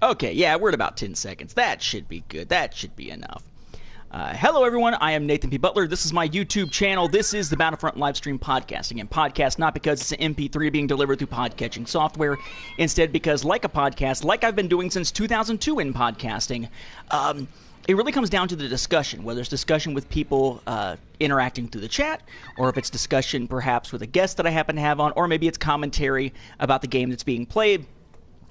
Okay, yeah, we're at about 10 seconds. That should be good. That should be enough. Hello, everyone. I am Nathan P. Butler. This is my YouTube channel. This is the Battlefront Livestream podcast. Again, podcast not because it's an MP3 being delivered through podcatching software. Instead, because like a podcast, like I've been doing since 2002 in podcasting, it really comes down to the discussion, whether it's discussion with people interacting through the chat, or if it's discussion perhaps with a guest that I happen to have on, or maybe it's commentary about the game that's being played.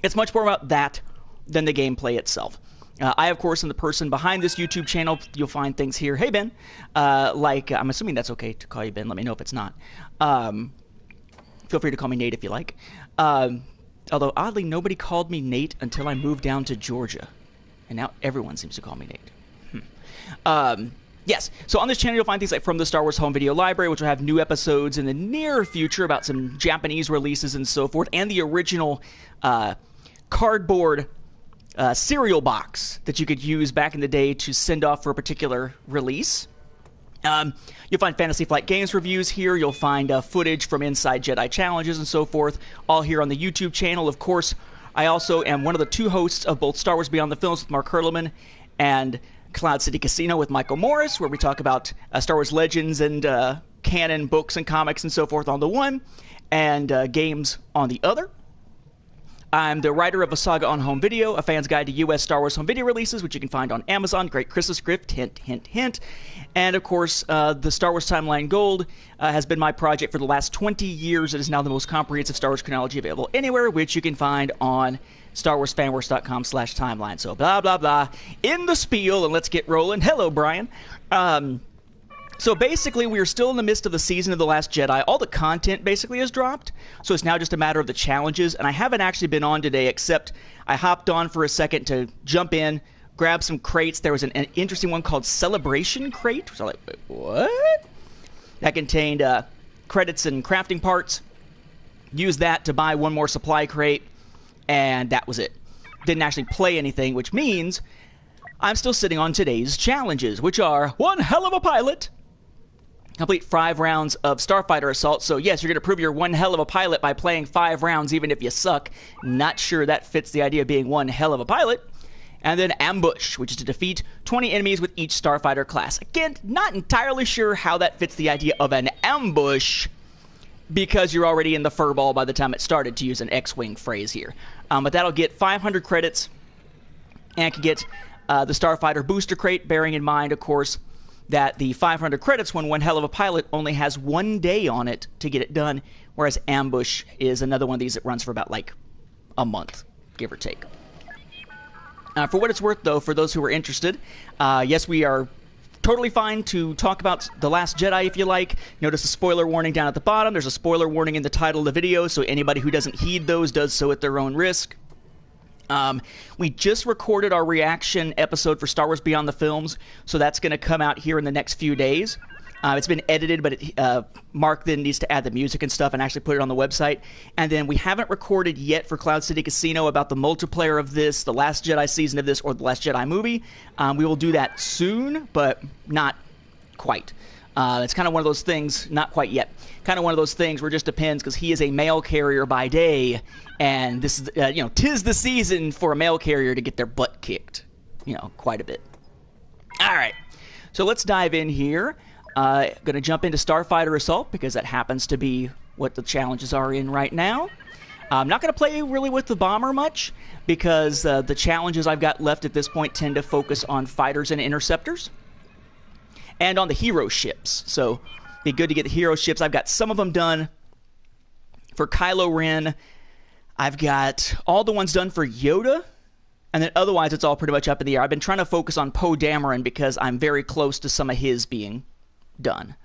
It's much more about that than the gameplay itself. I, of course, am the person behind this YouTube channel. You'll find things here. Hey, Ben. I'm assuming that's okay to call you Ben. Let me know if it's not. Feel free to call me Nate if you like. Although, oddly, nobody called me Nate until I moved down to Georgia. And now everyone seems to call me Nate. Yes, so on this channel you'll find things like From the Star Wars Home Video Library, which will have new episodes in the near future about some Japanese releases and so forth, and the original cardboard cereal box that you could use back in the day to send off for a particular release. You'll find Fantasy Flight Games reviews here. You'll find footage from Inside Jedi Challenges and so forth, all here on the YouTube channel. Of course, I also am one of the two hosts of both Star Wars Beyond the Films with Mark Hurleman and Cloud City Casino with Michael Morris, where we talk about Star Wars Legends and canon books and comics and so forth on the one, and games on the other. I'm the writer of A Saga on Home Video, a fan's guide to U.S. Star Wars home video releases, which you can find on Amazon. Great Christmas gift, hint, hint, hint. And, of course, the Star Wars Timeline Gold has been my project for the last 20 years. It is now the most comprehensive Star Wars chronology available anywhere, which you can find on StarWarsFanWorks.com/timeline. So, blah, blah, blah. In the spiel, and let's get rolling. Hello, Brian. So basically, we are still in the midst of the season of The Last Jedi. All the content basically has dropped, so it's now just a matter of the challenges. And I haven't actually been on today, except I hopped on for a second to jump in, grab some crates. There was an interesting one called Celebration Crate. So I was like, wait, what? That contained credits and crafting parts. Used that to buy one more supply crate, and that was it. Didn't actually play anything, which means I'm still sitting on today's challenges, which are one hell of a pilot, complete 5 rounds of Starfighter Assault. So yes, you're going to prove you're one hell of a pilot by playing 5 rounds, even if you suck. Not sure that fits the idea of being one hell of a pilot. And then Ambush, which is to defeat 20 enemies with each Starfighter class. Again, not entirely sure how that fits the idea of an ambush, because you're already in the furball by the time it started, to use an X-Wing phrase here. But that'll get 500 credits, and can get the Starfighter Booster Crate, bearing in mind, of course, that the 500 credits when one hell of a pilot only has 1 day on it to get it done, whereas Ambush is another one of these that runs for about like a month, give or take. For what it's worth, though, for those who are interested, yes, we are totally fine to talk about The Last Jedi if you like. Notice the spoiler warning down at the bottom. There's a spoiler warning in the title of the video, so anybody who doesn't heed those does so at their own risk. We just recorded our reaction episode for Star Wars Beyond the Films, so that's going to come out here in the next few days. It's been edited, but Mark then needs to add the music and stuff and actually put it on the website. And then we haven't recorded yet for Cloud City Casino about the multiplayer of this, the Last Jedi season of this, or the Last Jedi movie. We will do that soon, but not quite. It's kind of one of those things, not quite yet, kind of one of those things where it just depends, because he is a mail carrier by day, and this is, tis the season for a mail carrier to get their butt kicked, quite a bit. All right, so let's dive in here. Going to jump into Starfighter Assault, because that happens to be what the challenges are in right now. I'm not going to play really with the bomber much, because the challenges I've got left at this point tend to focus on fighters and interceptors, and on the hero ships. So be good to get the hero ships. I've got some of them done for Kylo Ren. I've got all the ones done for Yoda, and then otherwise it's all pretty much up in the air. I've been trying to focus on Poe Dameron because I'm very close to some of his being done.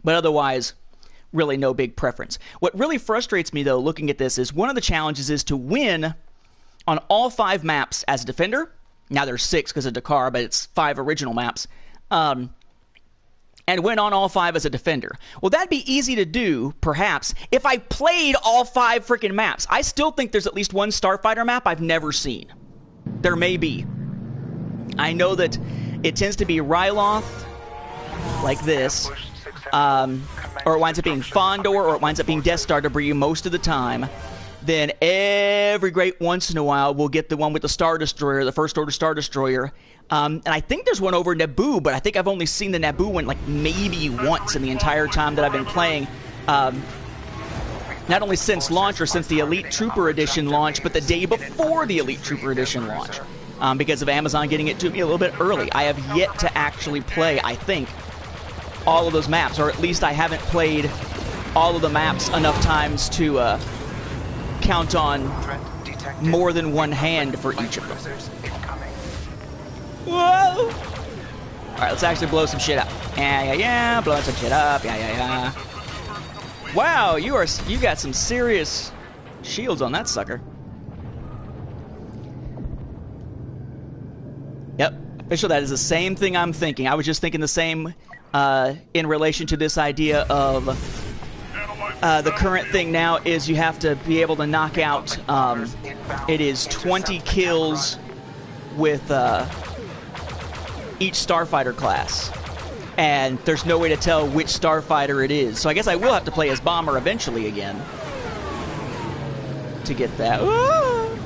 But otherwise, really no big preference. What really frustrates me, though, looking at this, is one of the challenges is to win on all 5 maps as a defender. Now there's 6 because of Dakar, but it's 5 original maps. And win on all 5 as a defender. Well, that'd be easy to do, perhaps, if I played all 5 freaking maps. I still think there's at least one Starfighter map I've never seen. There may be. I know that it tends to be Ryloth, like this, or it winds up being Fondor, or it winds up being Death Star debris most of the time. then every great once in a while we'll get the one with the Star Destroyer, the First Order Star Destroyer. And I think there's one over Naboo, but I think I've only seen the Naboo one like maybe once in the entire time that I've been playing. Not only since launch or since the Elite Trooper Edition launch, but the day before the Elite Trooper Edition launch. Because of Amazon getting it to me a little bit early. I have yet to actually play, I think, all of those maps, or at least I haven't played all of the maps enough times to count on more than one hand for each of them. Whoa! Alright, let's actually blow some shit up. Yeah, blowing some shit up. Yeah. Wow, you got some serious shields on that sucker. Yep, official, that is the same thing I'm thinking. I was just thinking the same in relation to this idea of the current thing now is you have to be able to knock out, it is 20 kills with each starfighter class. And there's no way to tell which starfighter it is. So I guess I will have to play as Bomber eventually again to get that. Ooh!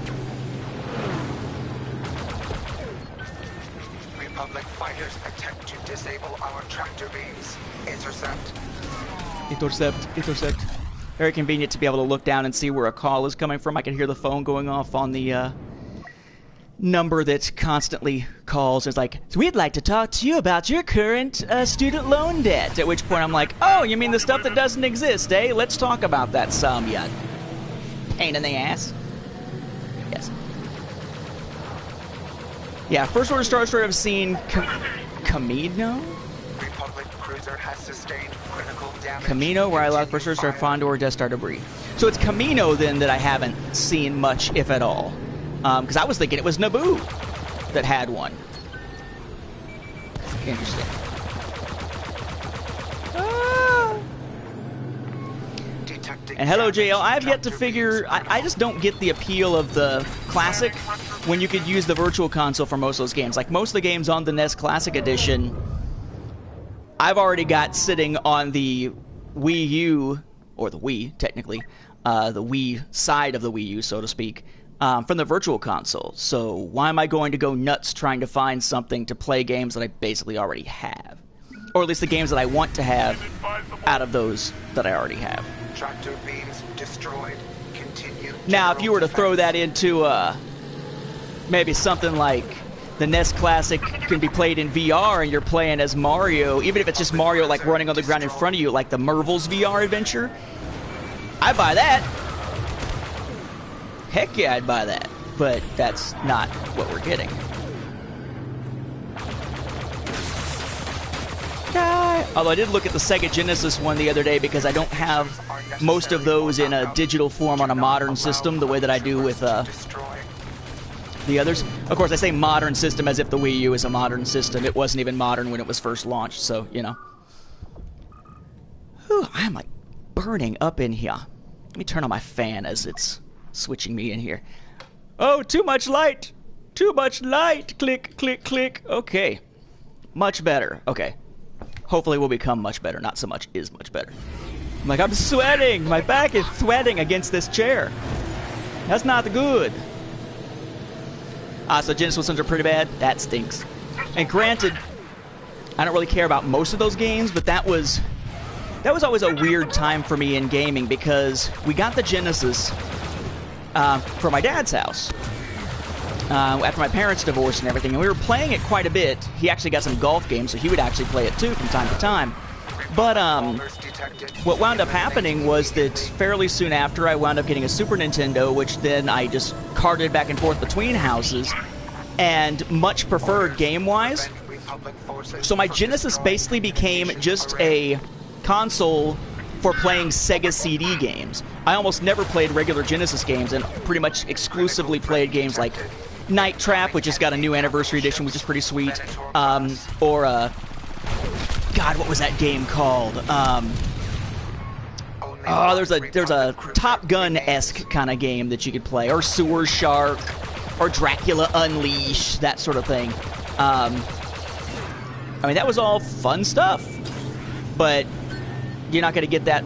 Republic fighters attempt to disable our tractor beams. Intercept. Intercept. Very convenient to be able to look down and see where a call is coming from. I can hear the phone going off on the number that constantly calls. It's like, so we'd like to talk to you about your current student loan debt. At which point I'm like, oh, you mean the stuff that doesn't exist, eh? Let's talk about that some, you pain in the ass. Yes. Yeah, First Order Star Destroyer I've seen Camino? Republic cruiser has sustained critical damage. Camino, where I allowed First Order Star Fondor, Death Star debris. So it's Camino then that I haven't seen much, if at all. Because I was thinking it was Naboo that had one. Interesting. And hello, JL. I have yet to figure... I just don't get the appeal of the Classic when you could use the Virtual Console for most of those games. Like, most of the games on the NES Classic Edition, I've already got sitting on the Wii U, or the Wii, technically, the Wii side of the Wii U, so to speak, from the Virtual Console. So why am I going to go nuts trying to find something to play games that I basically already have? Or at least the games that I want to have out of those that I already have. Tractor beams destroyed. Continue. Now, if you were to throw that into maybe something like the NES Classic can be played in VR and you're playing as Mario, even if it's just Mario like running on the ground in front of you, like the Merville's VR adventure, I'd buy that. Heck yeah, I'd buy that. But that's not what we're getting. Although I did look at the Sega Genesis one the other day because I don't have most of those in a digital form on a modern system the way that I do with the others. Of course, I say modern system as if the Wii U is a modern system. It wasn't even modern when it was first launched, so, you know. Whew, I'm like burning up in here. Let me turn on my fan as it's switching me in here. Oh, too much light! Too much light! Click, click, click. Okay. Much better. Okay. Hopefully will become much better. Not so much is much better. I'm like, I'm sweating! My back is sweating against this chair. That's not good. So Genesis ones are pretty bad. That stinks. And granted, I don't really care about most of those games, but that was always a weird time for me in gaming because we got the Genesis from my dad's house after my parents divorced and everything, and we were playing it quite a bit. He actually got some golf games, so he would actually play it too from time to time. But what wound up happening was that fairly soon after, I wound up getting a Super Nintendo, which then I just carted back and forth between houses, and much preferred game-wise. So my Genesis basically became just a console for playing Sega CD games. I almost never played regular Genesis games, and pretty much exclusively played games like Night Trap, which just got a new anniversary edition, which is pretty sweet, or God, what was that game called? There's a Top Gun-esque kind of game that you could play, or Sewer Shark, or Dracula Unleashed, that sort of thing. I mean, that was all fun stuff, but you're not going to get that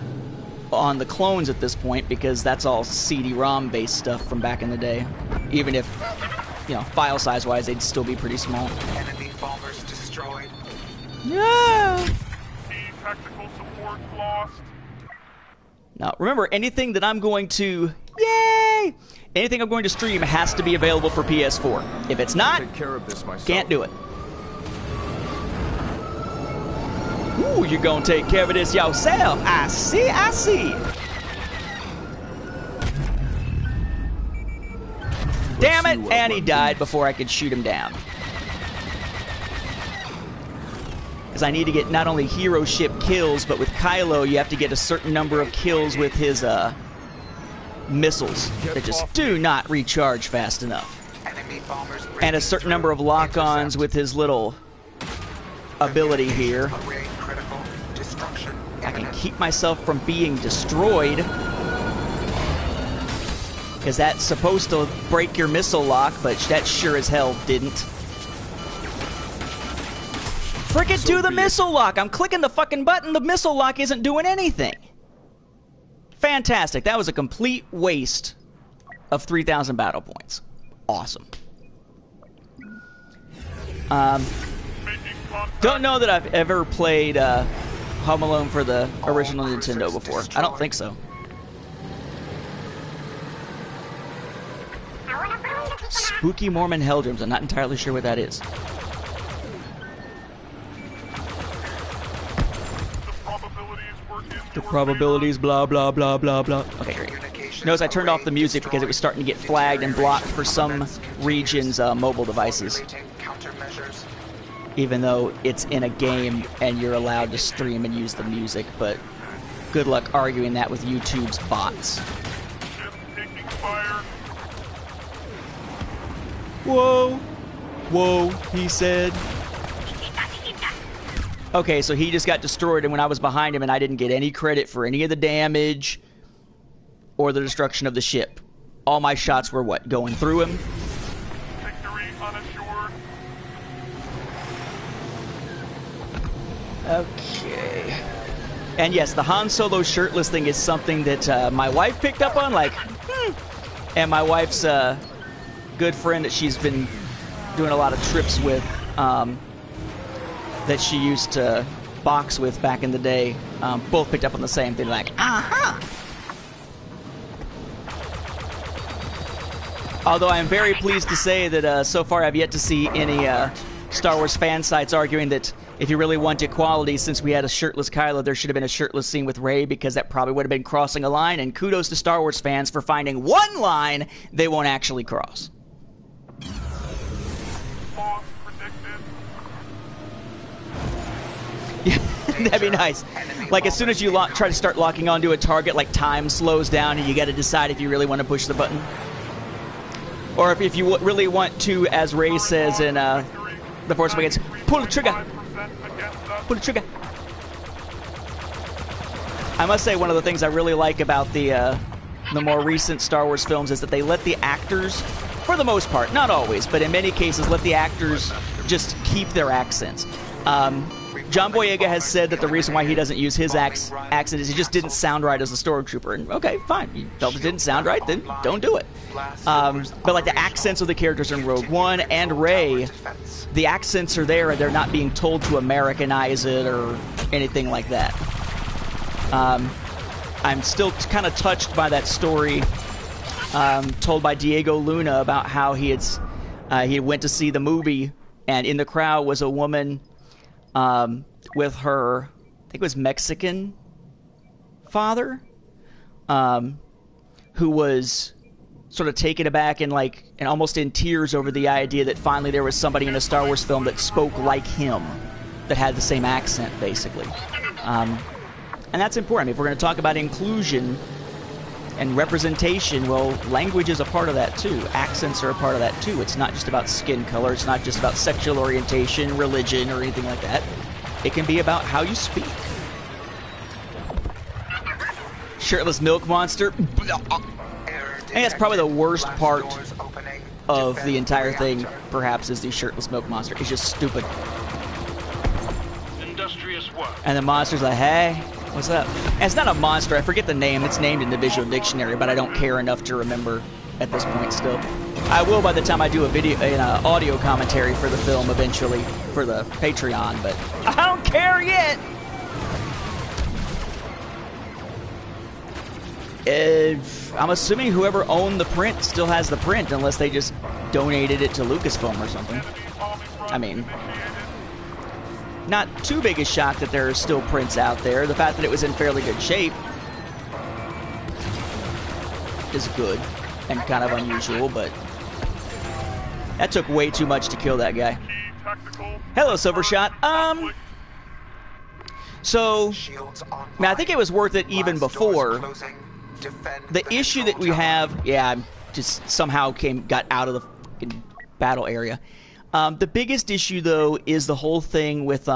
on the clones at this point because that's all CD-ROM based stuff from back in the day. Even if, you know, file size wise, they'd still be pretty small. Enemy bombers destroyed. Yeah. Tactical support lost. Now, remember, anything that I'm going to... Yay! Anything I'm going to stream has to be available for PS4. If it's not, Take care of this myself. can't do it. Ooh, you're gonna take care of this yourself. I see, I see. Damn it, and he died before I could shoot him down. Because I need to get not only hero ship kills, but with Kylo, you have to get a certain number of kills with his missiles that just do not recharge fast enough. Enemy bombers And a certain number of lock-ons with his little ability here. Array critical. Destruction I can imminent. keep myself from being destroyed. Because that's supposed to break your missile lock, but that sure as hell didn't. Frickin' do the missile lock! I'm clicking the fucking button, the missile lock isn't doing anything. Fantastic. That was a complete waste of 3,000 battle points. Awesome. Don't know that I've ever played Home Alone for the original Nintendo before. I don't think so. Spooky Mormon Helldrums. I'm not entirely sure what that is. The probabilities, blah, blah, blah, blah, blah. Okay, great. Notice I turned off the music because it was starting to get flagged and blocked for some regions' mobile devices. Even though it's in a game and you're allowed to stream and use the music, but good luck arguing that with YouTube's bots. Whoa. Whoa, he said. Okay, so he just got destroyed, and when I was behind him and I didn't get any credit for any of the damage or the destruction of the ship. All my shots were what? Going through him? Victory unassured. Okay. And yes, the Han Solo shirtless thing is something that my wife picked up on, like, and my wife's good friend that she's been doing a lot of trips with, that she used to box with back in the day, both picked up on the same thing, like, aha! Although I am very pleased to say that so far I've yet to see any Star Wars fan sites arguing that if you really want equality, since we had a shirtless Kylo, there should have been a shirtless scene with Rey, because that probably would have been crossing a line, and kudos to Star Wars fans for finding one line they won't actually cross. Yeah, that'd be nice. Like, as soon as you try to start locking onto a target, like, time slows down and you gotta decide if you really want to push the button. Or if you really want to, as Rey says in The Force Awakens, pull the trigger! Pull the trigger! I must say, one of the things I really like about the more recent Star Wars films is that they let the actors, for the most part, not always, but in many cases, let the actors just keep their accents. John Boyega has said that the reason why he doesn't use his accent is he just didn't sound right as a stormtrooper. And okay, fine. You felt it didn't sound right, then don't do it. But like the accents of the characters in Rogue One and Rey, the accents are there and they're not being told to Americanize it or anything like that. I'm still kind of touched by that story told by Diego Luna about how he went to see the movie, and in the crowd was a woman with her, I think it was Mexican father, who was sort of taken aback and almost in tears over the idea that finally there was somebody in a Star Wars film that spoke like him, that had the same accent, basically. And that's important. I mean, if we're going to talk about inclusion and representation, well, language is a part of that too. Accents are a part of that too. It's not just about skin color. It's not just about sexual orientation, religion, or anything like that. It can be about how you speak. Shirtless milk monster. I think that's probably the worst part of the entire thing, perhaps, is the shirtless milk monster. It's just stupid. Industrious work. And the monster's like, hey, What's that? It's not a monster. I forget the name. It's named in the visual dictionary, but I don't care enough to remember at this point still. I will by the time I do a video, an audio commentary for the film eventually for the Patreon, but I don't care yet. I'm assuming whoever owned the print still has the print, unless they just donated it to Lucasfilm or something. I mean, not too big a shock that there are still prints out there. The fact that it was in fairly good shape is good and kind of unusual, but that took way too much to kill that guy. Hello, Silvershot. So, I mean, I think it was worth it even before. The issue that we have, yeah, just somehow got out of the fucking battle area. The biggest issue, though, is the whole thing with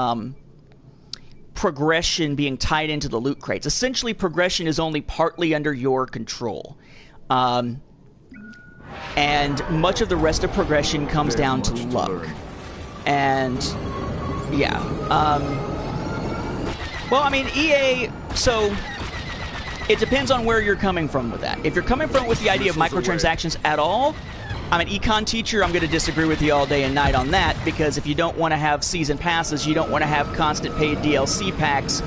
progression being tied into the loot crates. Essentially, progression is only partly under your control. And much of the rest of progression comes down to luck. And, yeah. Well, I mean, EA, so it depends on where you're coming from with that. If you're coming from with the idea of microtransactions at all, I'm an econ teacher, I'm going to disagree with you all day and night on that, because if you don't want to have season passes, you don't want to have constant paid DLC packs,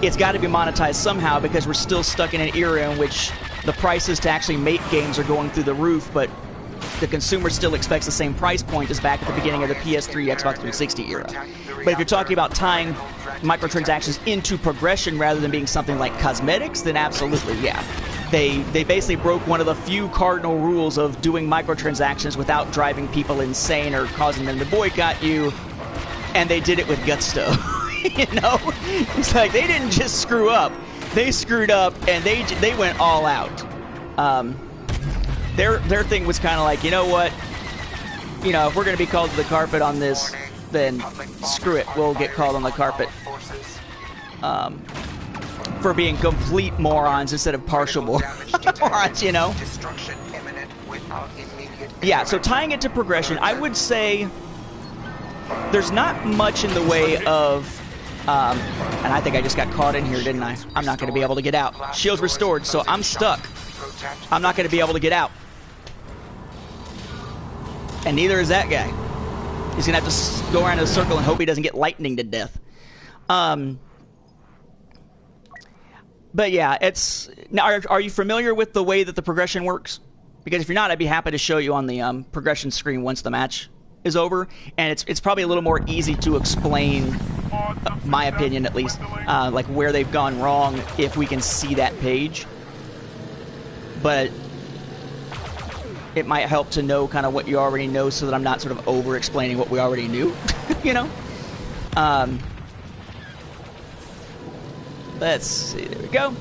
it's got to be monetized somehow, because we're still stuck in an era in which the prices to actually make games are going through the roof, but the consumer still expects the same price point as back at the beginning of the PS3, Xbox 360 era. But if you're talking about tying microtransactions into progression rather than being something like cosmetics, then absolutely, yeah. They basically broke one of the few cardinal rules of doing microtransactions without driving people insane or causing them to boycott you, and they did it with gusto. You know? It's like they didn't just screw up. They screwed up, and they went all out. Their thing was kind of like, you know what? You know, if we're going to be called to the carpet on this, then screw it. We'll get called on the carpet for being complete morons instead of partial morons, you know? Yeah, so tying it to progression, I would say there's not much in the way of... and I think I just got caught in here, didn't I? I'm not going to be able to get out. Shield's restored, so I'm stuck. I'm not going to be able to get out. And neither is that guy. He's going to have to go around in a circle and hope he doesn't get lightning to death. But yeah, it's... Now, are you familiar with the way that the progression works? Because if you're not, I'd be happy to show you on the progression screen once the match is over. And it's probably a little more easy to explain, my opinion at least, like where they've gone wrong if we can see that page. But it might help to know kind of what you already know so that I'm not sort of over-explaining what we already knew, you know? Let's see, there we go.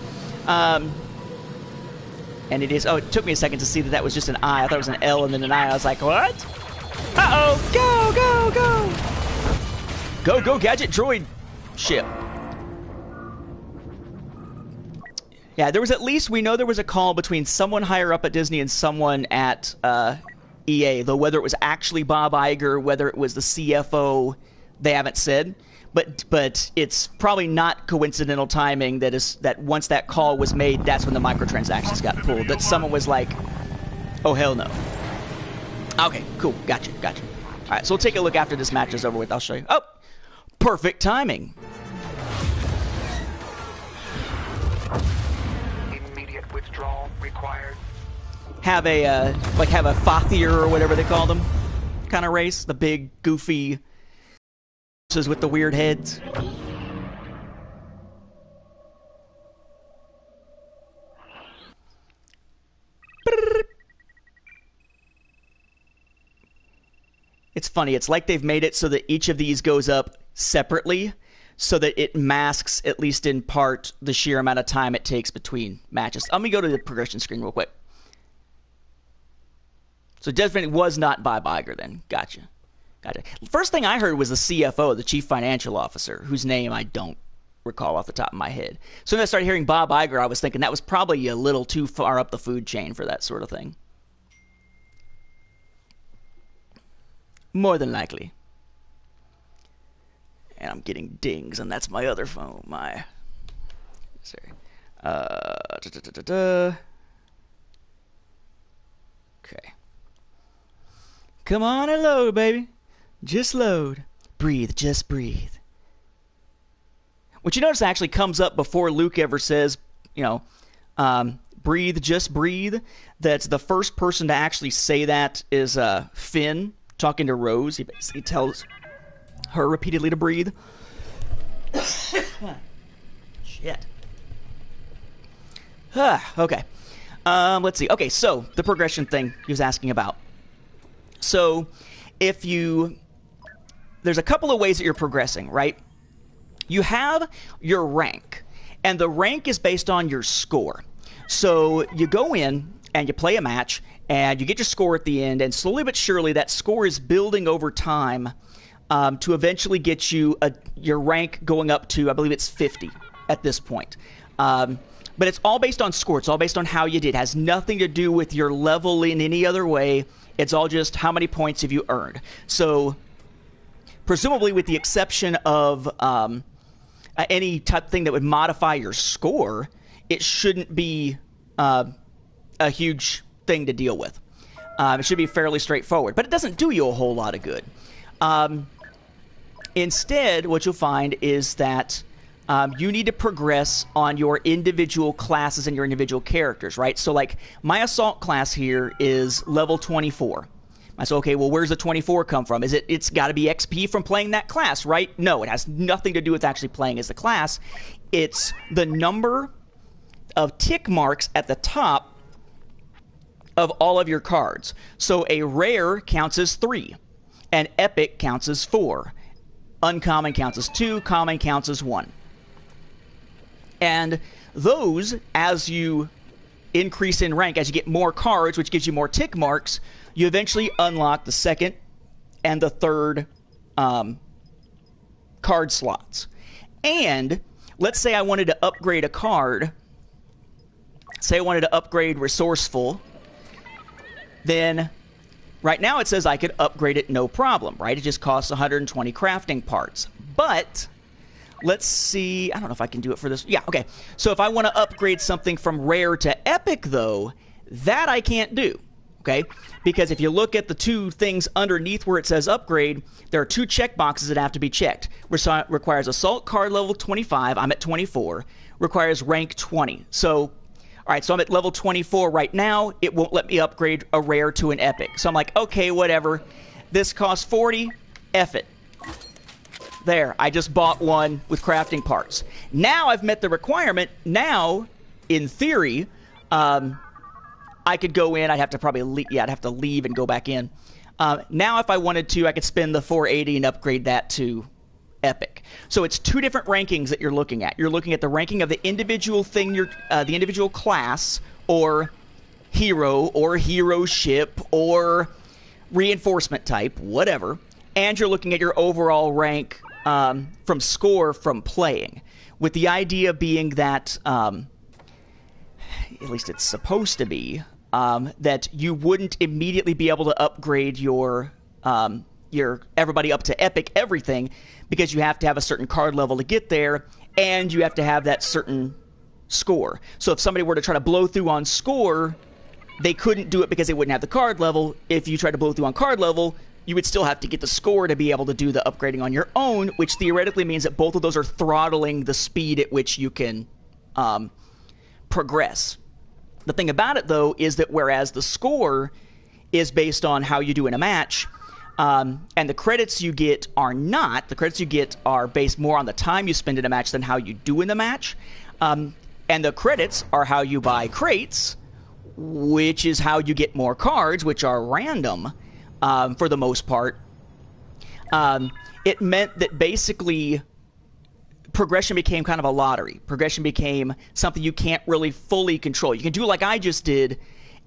And it is, oh, it took me a second to see that that was just an I. I thought it was an L and then an I. I was like, what? Uh-oh, go, go, go! Go, Gadget Droid ship. Yeah, there was at least, we know there was a call between someone higher up at Disney and someone at EA, though whether it was actually Bob Iger, whether it was the CFO, they haven't said. But it's probably not coincidental timing that once that call was made, that's when the microtransactions got pulled. That someone was like, oh, hell no. Okay, cool, gotcha. All right, so we'll take a look after this match is over with. I'll show you. Oh, perfect timing. Immediate withdrawal required. Have a Fathier or whatever they call them kind of race, the big goofy with the weird heads. It's funny, it's like they've made it so that each of these goes up separately so that it masks, at least in part, the sheer amount of time it takes between matches. Let me go to the progression screen real quick. So definitely was not Bob Iger then. Gotcha. First thing I heard was the CFO, the Chief Financial Officer, whose name I don't recall off the top of my head. So when I started hearing Bob Iger, I was thinking that was probably a little too far up the food chain for that sort of thing. More than likely. And I'm getting dings, and that's my other phone, my Sorry. Okay. Come on and load, baby. Just load. Breathe, just breathe. Which you notice actually comes up before Luke ever says, breathe, just breathe. That's the first person to actually say that is Finn talking to Rose. He basically tells her repeatedly to breathe. Shit. Okay. Let's see. Okay, so the progression thing he was asking about. So there's a couple of ways that you're progressing, right? You have your rank, and the rank is based on your score. So you go in and you play a match, and you get your score at the end, and slowly but surely that score is building over time to eventually get you your rank going up to, I believe it's 50 at this point. But it's all based on score. It's all based on how you did. It has nothing to do with your level in any other way. It's all just how many points have you earned. So presumably with the exception of any type of thing that would modify your score, it shouldn't be a huge thing to deal with. It should be fairly straightforward, but it doesn't do you a whole lot of good. Instead, what you'll find is that you need to progress on your individual classes and your individual characters, right? So, like, my assault class here is level 24. I said, okay, well, where's the 24 come from? It's got to be XP from playing that class, right? No, it has nothing to do with actually playing as the class. It's the number of tick marks at the top of all of your cards. So a rare counts as 3, and epic counts as 4. Uncommon counts as 2, common counts as 1. And those, as you increase in rank, as you get more cards, which gives you more tick marks, you eventually unlock the second and the third card slots. And let's say I wanted to upgrade a card. Say I wanted to upgrade Resourceful. Then right now it says I could upgrade it no problem, right? It just costs 120 crafting parts. But let's see. I don't know if I can do it for this. Yeah, okay. So if I want to upgrade something from rare to epic, though, that I can't do. Okay? Because if you look at the two things underneath where it says upgrade, there are two checkboxes that have to be checked. Requires assault card level 25. I'm at 24. Requires rank 20. So, all right, so I'm at level 24 right now. It won't let me upgrade a rare to an epic. So I'm like, okay, whatever. This costs 40. F it. There, I just bought one with crafting parts. Now I've met the requirement. Now, in theory, I could go in. I'd have to probably I'd have to leave and go back in. Now, if I wanted to, I could spend the 480 and upgrade that to epic. So it's two different rankings that you're looking at. You're looking at the ranking of the individual thing, the individual class, or hero, or hero ship, or reinforcement type, whatever. And you're looking at your overall rank from score from playing, with the idea being that, at least it's supposed to be, that you wouldn't immediately be able to upgrade your everybody up to epic everything, because you have to have a certain card level to get there, and you have to have that certain score. So if somebody were to try to blow through on score, they couldn't do it because they wouldn't have the card level. If you tried to blow through on card level, you would still have to get the score to be able to do the upgrading on your own, which theoretically means that both of those are throttling the speed at which you can progress. The thing about it, though, is that whereas the score is based on how you do in a match, and the credits you get are not. The credits you get are based more on the time you spend in a match than how you do in the match. And the credits are how you buy crates, which is how you get more cards, which are random for the most part. It meant that basically progression became kind of a lottery. Progression became something you can't really fully control. You can do like I just did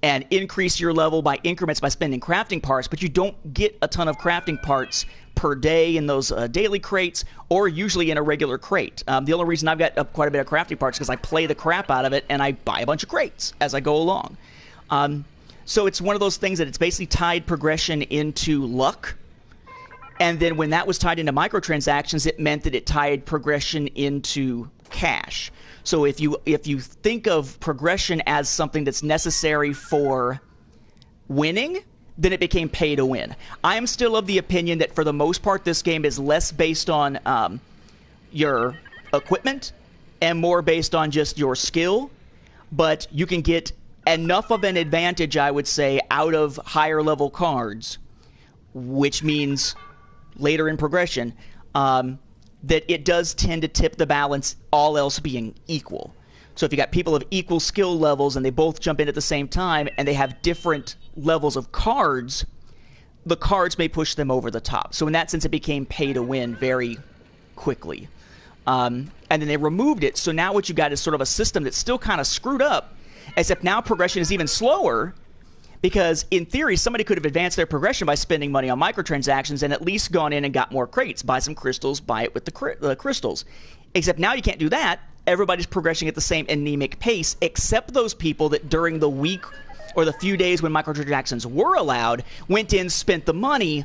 and increase your level by increments by spending crafting parts, but you don't get a ton of crafting parts per day in those daily crates, or usually in a regular crate. The only reason I've got quite a bit of crafting parts is because I play the crap out of it and I buy a bunch of crates as I go along. So it's one of those things that it's basically tied progression into luck. And then when that was tied into microtransactions, it meant that it tied progression into cash. So if you think of progression as something that's necessary for winning, then it became pay to win. I am still of the opinion that for the most part this game is less based on your equipment and more based on just your skill, but you can get enough of an advantage, I would say, out of higher level cards, which means later in progression, that it does tend to tip the balance, all else being equal. So if you got people of equal skill levels and they both jump in at the same time and they have different levels of cards, the cards may push them over the top. So in that sense, it became pay to win very quickly. And then they removed it, so now what you got is sort of a system that's still kind of screwed up, except now progression is even slower, because in theory, somebody could have advanced their progression by spending money on microtransactions and at least gone in and got more crates, buy some crystals, buy it with the crystals. Except now you can't do that. Everybody's progressing at the same anemic pace, except those people that during the week or the few days when microtransactions were allowed, went in, spent the money,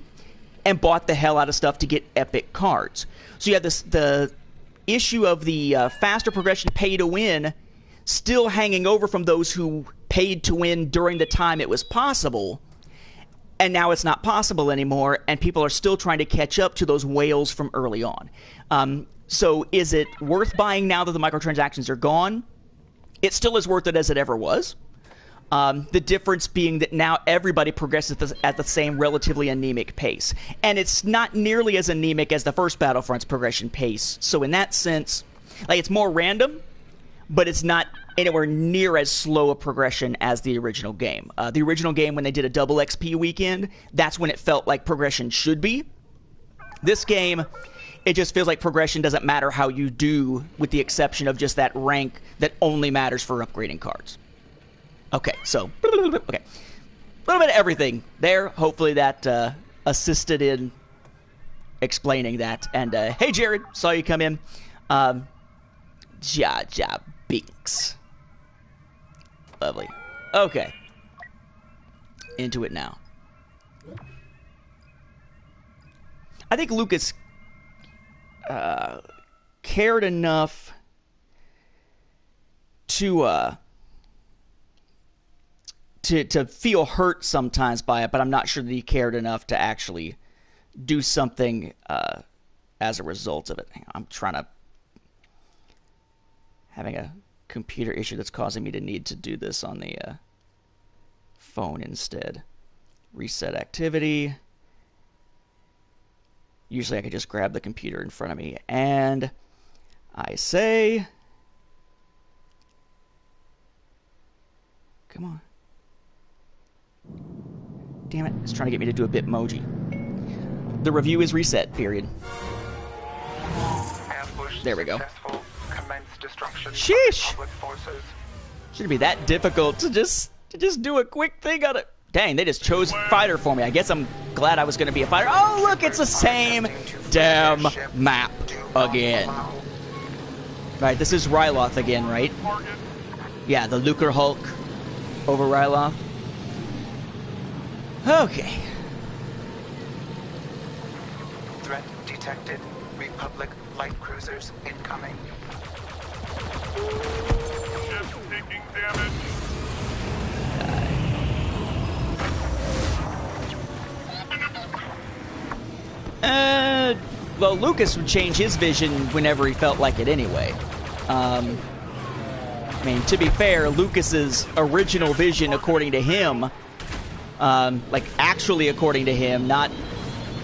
and bought the hell out of stuff to get epic cards. So you have the issue of the faster progression pay to win still hanging over from those who paid to win during the time it was possible, and now it's not possible anymore, and people are still trying to catch up to those whales from early on. So is it worth buying now that the microtransactions are gone? It still is worth it as it ever was. The difference being that now everybody progresses at the same relatively anemic pace. And it's not nearly as anemic as the first Battlefront's progression pace. So in that sense, like, it's more random, but it's not anywhere near as slow a progression as the original game. The original game, when they did a double XP weekend, that's when it felt like progression should be. This game, it just feels like progression doesn't matter how you do, with the exception of just that rank that only matters for upgrading cards. Okay, so, okay. A little bit of everything there. Hopefully that assisted in explaining that. And, hey, Jared, saw you come in. Jaja Binks. Lovely. Okay. Into it now. I think Lucas cared enough to feel hurt sometimes by it, but I'm not sure that he cared enough to actually do something as a result of it. Hang on, I'm having a computer issue that's causing me to need to do this on the phone instead. Reset activity. Usually I could just grab the computer in front of me, and I say, come on. Damn it, it's trying to get me to do a Bitmoji. The review is reset, period. Ambush there we go. Successful. Commence destruction. Sheesh! Public forces. Shouldn't be that difficult to just do a quick thing on it. Dang, they just chose fighter for me. I guess I'm glad I was going to be a fighter. Oh, look, it's the same damn map again. Right, this is Ryloth again, right? Yeah, the Lucre Hulk over Ryloth. Okay. Threat detected. Republic light cruisers incoming. Ship taking damage. Well, Lucas would change his vision whenever he felt like it anyway. I mean, to be fair, Lucas's original vision, according to him, like actually according to him, not,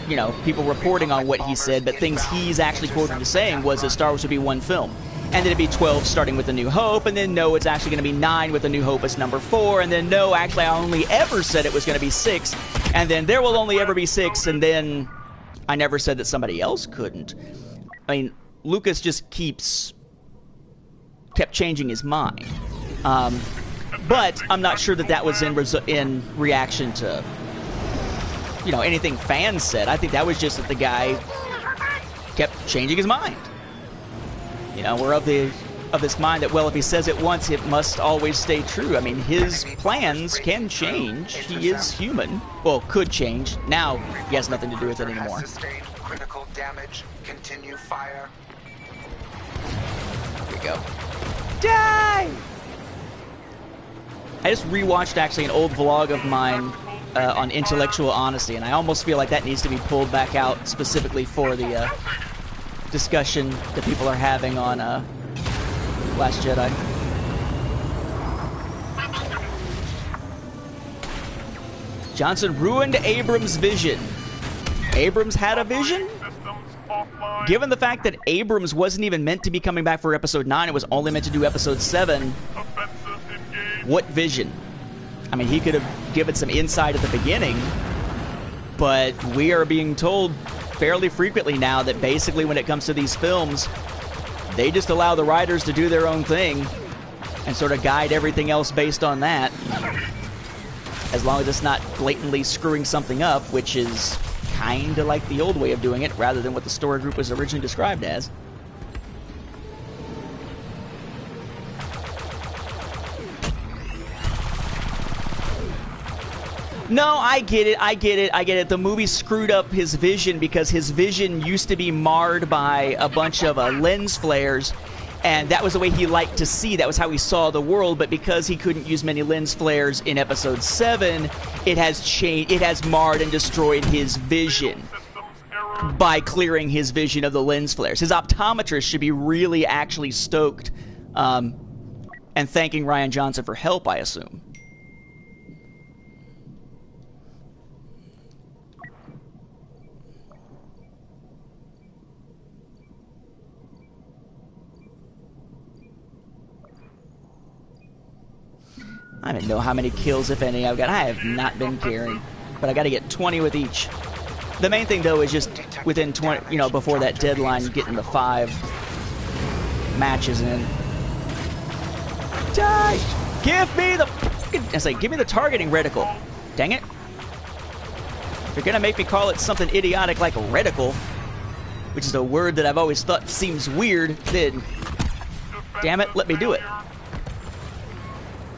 you know, people reporting on what he said, but things he's actually quoted as saying was that Star Wars would be one film. And then it'd be 12 starting with A New Hope, and then no, it's actually going to be 9 with A New Hope as number 4, and then no, actually I only ever said it was going to be 6, and then there will only ever be 6, and then I never said that somebody else couldn't. I mean, Lucas just kept changing his mind. But I'm not sure that that was in reaction to, you know, anything fans said. I think that was just that the guy kept changing his mind. You know, we're of this mind that, well, if he says it once, it must always stay true. I mean, his plans can change. He is human. Well, could change. Now, he has nothing to do with it anymore. Sustained critical damage. Continue fire. go. Die! I just rewatched actually an old vlog of mine on intellectual honesty, and I almost feel like that needs to be pulled back out specifically for the discussion that people are having on Last Jedi. Johnson ruined Abrams' vision. Abrams had a vision? Given the fact that Abrams wasn't even meant to be coming back for Episode 9, it was only meant to do Episode 7, what vision? I mean, he could have given some insight at the beginning, but we are being told fairly frequently now that basically when it comes to these films, they just allow the writers to do their own thing and sort of guide everything else based on that, as long as it's not blatantly screwing something up, which is kind of like the old way of doing it rather than what the story group was originally described as. No, I get it. The movie screwed up his vision because his vision used to be marred by a bunch of lens flares, and that was the way he liked to see. That was how he saw the world, but because he couldn't use many lens flares in Episode 7, it has changed. It has marred and destroyed his vision by clearing his vision of the lens flares. His optometrist should be really actually stoked and thanking Rian Johnson for help, I assume. I don't know how many kills, if any, I've got. I have not been caring, but I got to get 20 with each. The main thing, though, is just within 20, you know, before that deadline, getting the 5 matches in. Die! Give me the. It's like, give me the targeting reticle. Dang it! If you're gonna make me call it something idiotic like reticle, which is a word that I've always thought seems weird, then damn it, let me do it.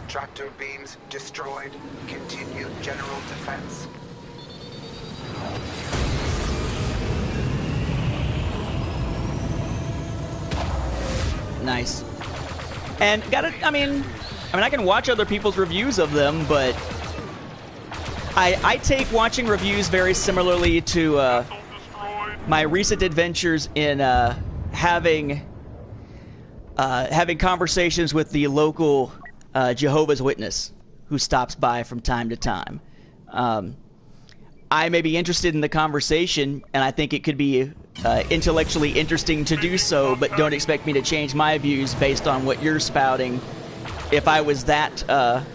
Tractor beams destroyed. Continue general defense. Nice. And I mean, I can watch other people's reviews of them, but I take watching reviews very similarly to my recent adventures in having conversations with the local Jehovah's Witness who stops by from time to time. I may be interested in the conversation, and I think it could be intellectually interesting to do so, but don't expect me to change my views based on what you're spouting. If I was that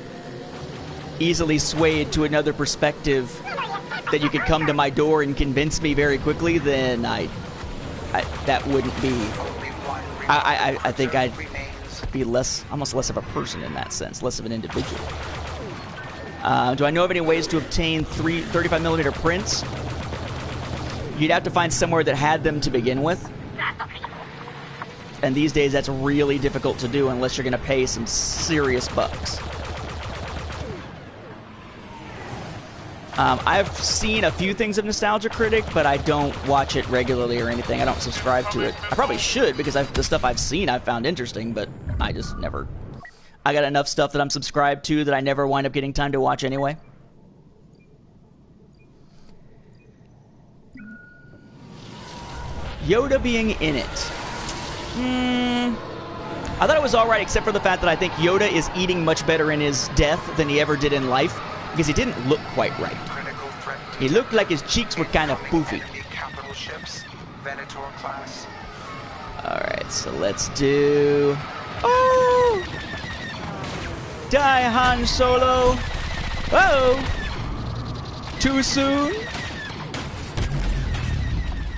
easily swayed to another perspective that you could come to my door and convince me very quickly, then that wouldn't be... I think I'd be almost less of a person in that sense, less of an individual. Do I know of any ways to obtain 35mm prints? You'd have to find somewhere that had them to begin with. And these days that's really difficult to do unless you're going to pay some serious bucks. I've seen a few things of Nostalgia Critic, but I don't watch it regularly or anything. I don't subscribe to it. I probably should, because the stuff I've seen I've found interesting, but I just never... I got enough stuff that I'm subscribed to that I never wind up getting time to watch anyway. Yoda being in it. I thought it was alright, except for the fact that I think Yoda is eating much better in his death than he ever did in life, because he didn't look quite right. He looked like his cheeks were kind of poofy. Alright, so let's do... Oh! Die, Han Solo! Oh! Too soon?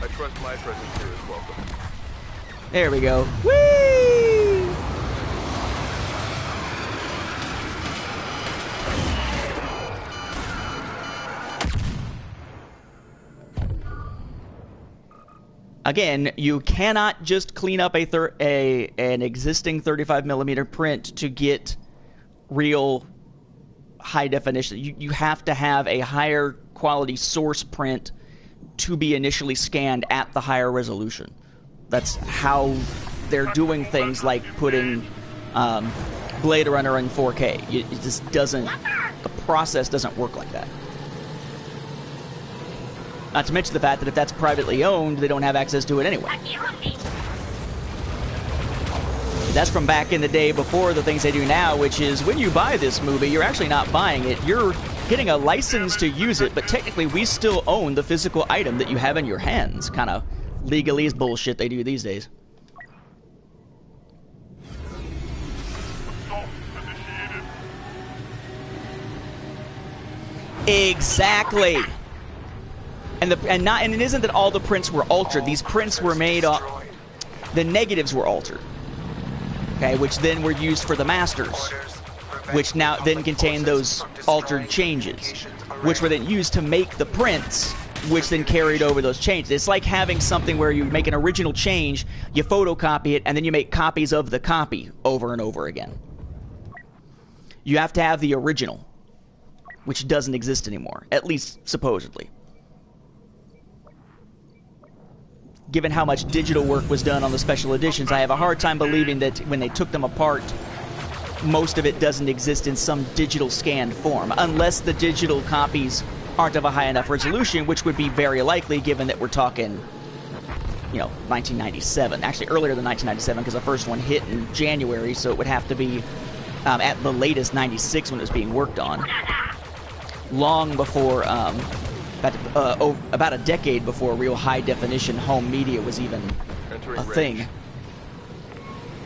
I trust my presence here is welcome. There we go. Whee! Again, you cannot just clean up an existing 35mm print to get real high definition. You have to have a higher quality source print to be initially scanned at the higher resolution. That's how they're doing things like putting Blade Runner in 4K. It just doesn't, the process doesn't work like that. Not to mention the fact that if that's privately owned, they don't have access to it anyway. That's from back in the day before the things they do now, which is when you buy this movie, you're actually not buying it. You're getting a license to use it, but technically we still own the physical item that you have in your hands. Kind of legalese bullshit they do these days. Exactly. And it isn't that all the prints were altered. These prints were made up. The negatives were altered. Okay, which then were used for the masters, which now then contain those altered changes, which were then used to make the prints, which then carried over those changes. It's like having something where you make an original change, you photocopy it, and then you make copies of the copy over and over again. You have to have the original, which doesn't exist anymore, at least supposedly. Given how much digital work was done on the special editions, I have a hard time believing that when they took them apart, most of it doesn't exist in some digital scanned form, unless the digital copies aren't of a high enough resolution, which would be very likely given that we're talking, you know, 1997. Actually, earlier than 1997, because the first one hit in January, so it would have to be at the latest 96 when it was being worked on. Long before, about a decade before real high-definition home media was even a thing.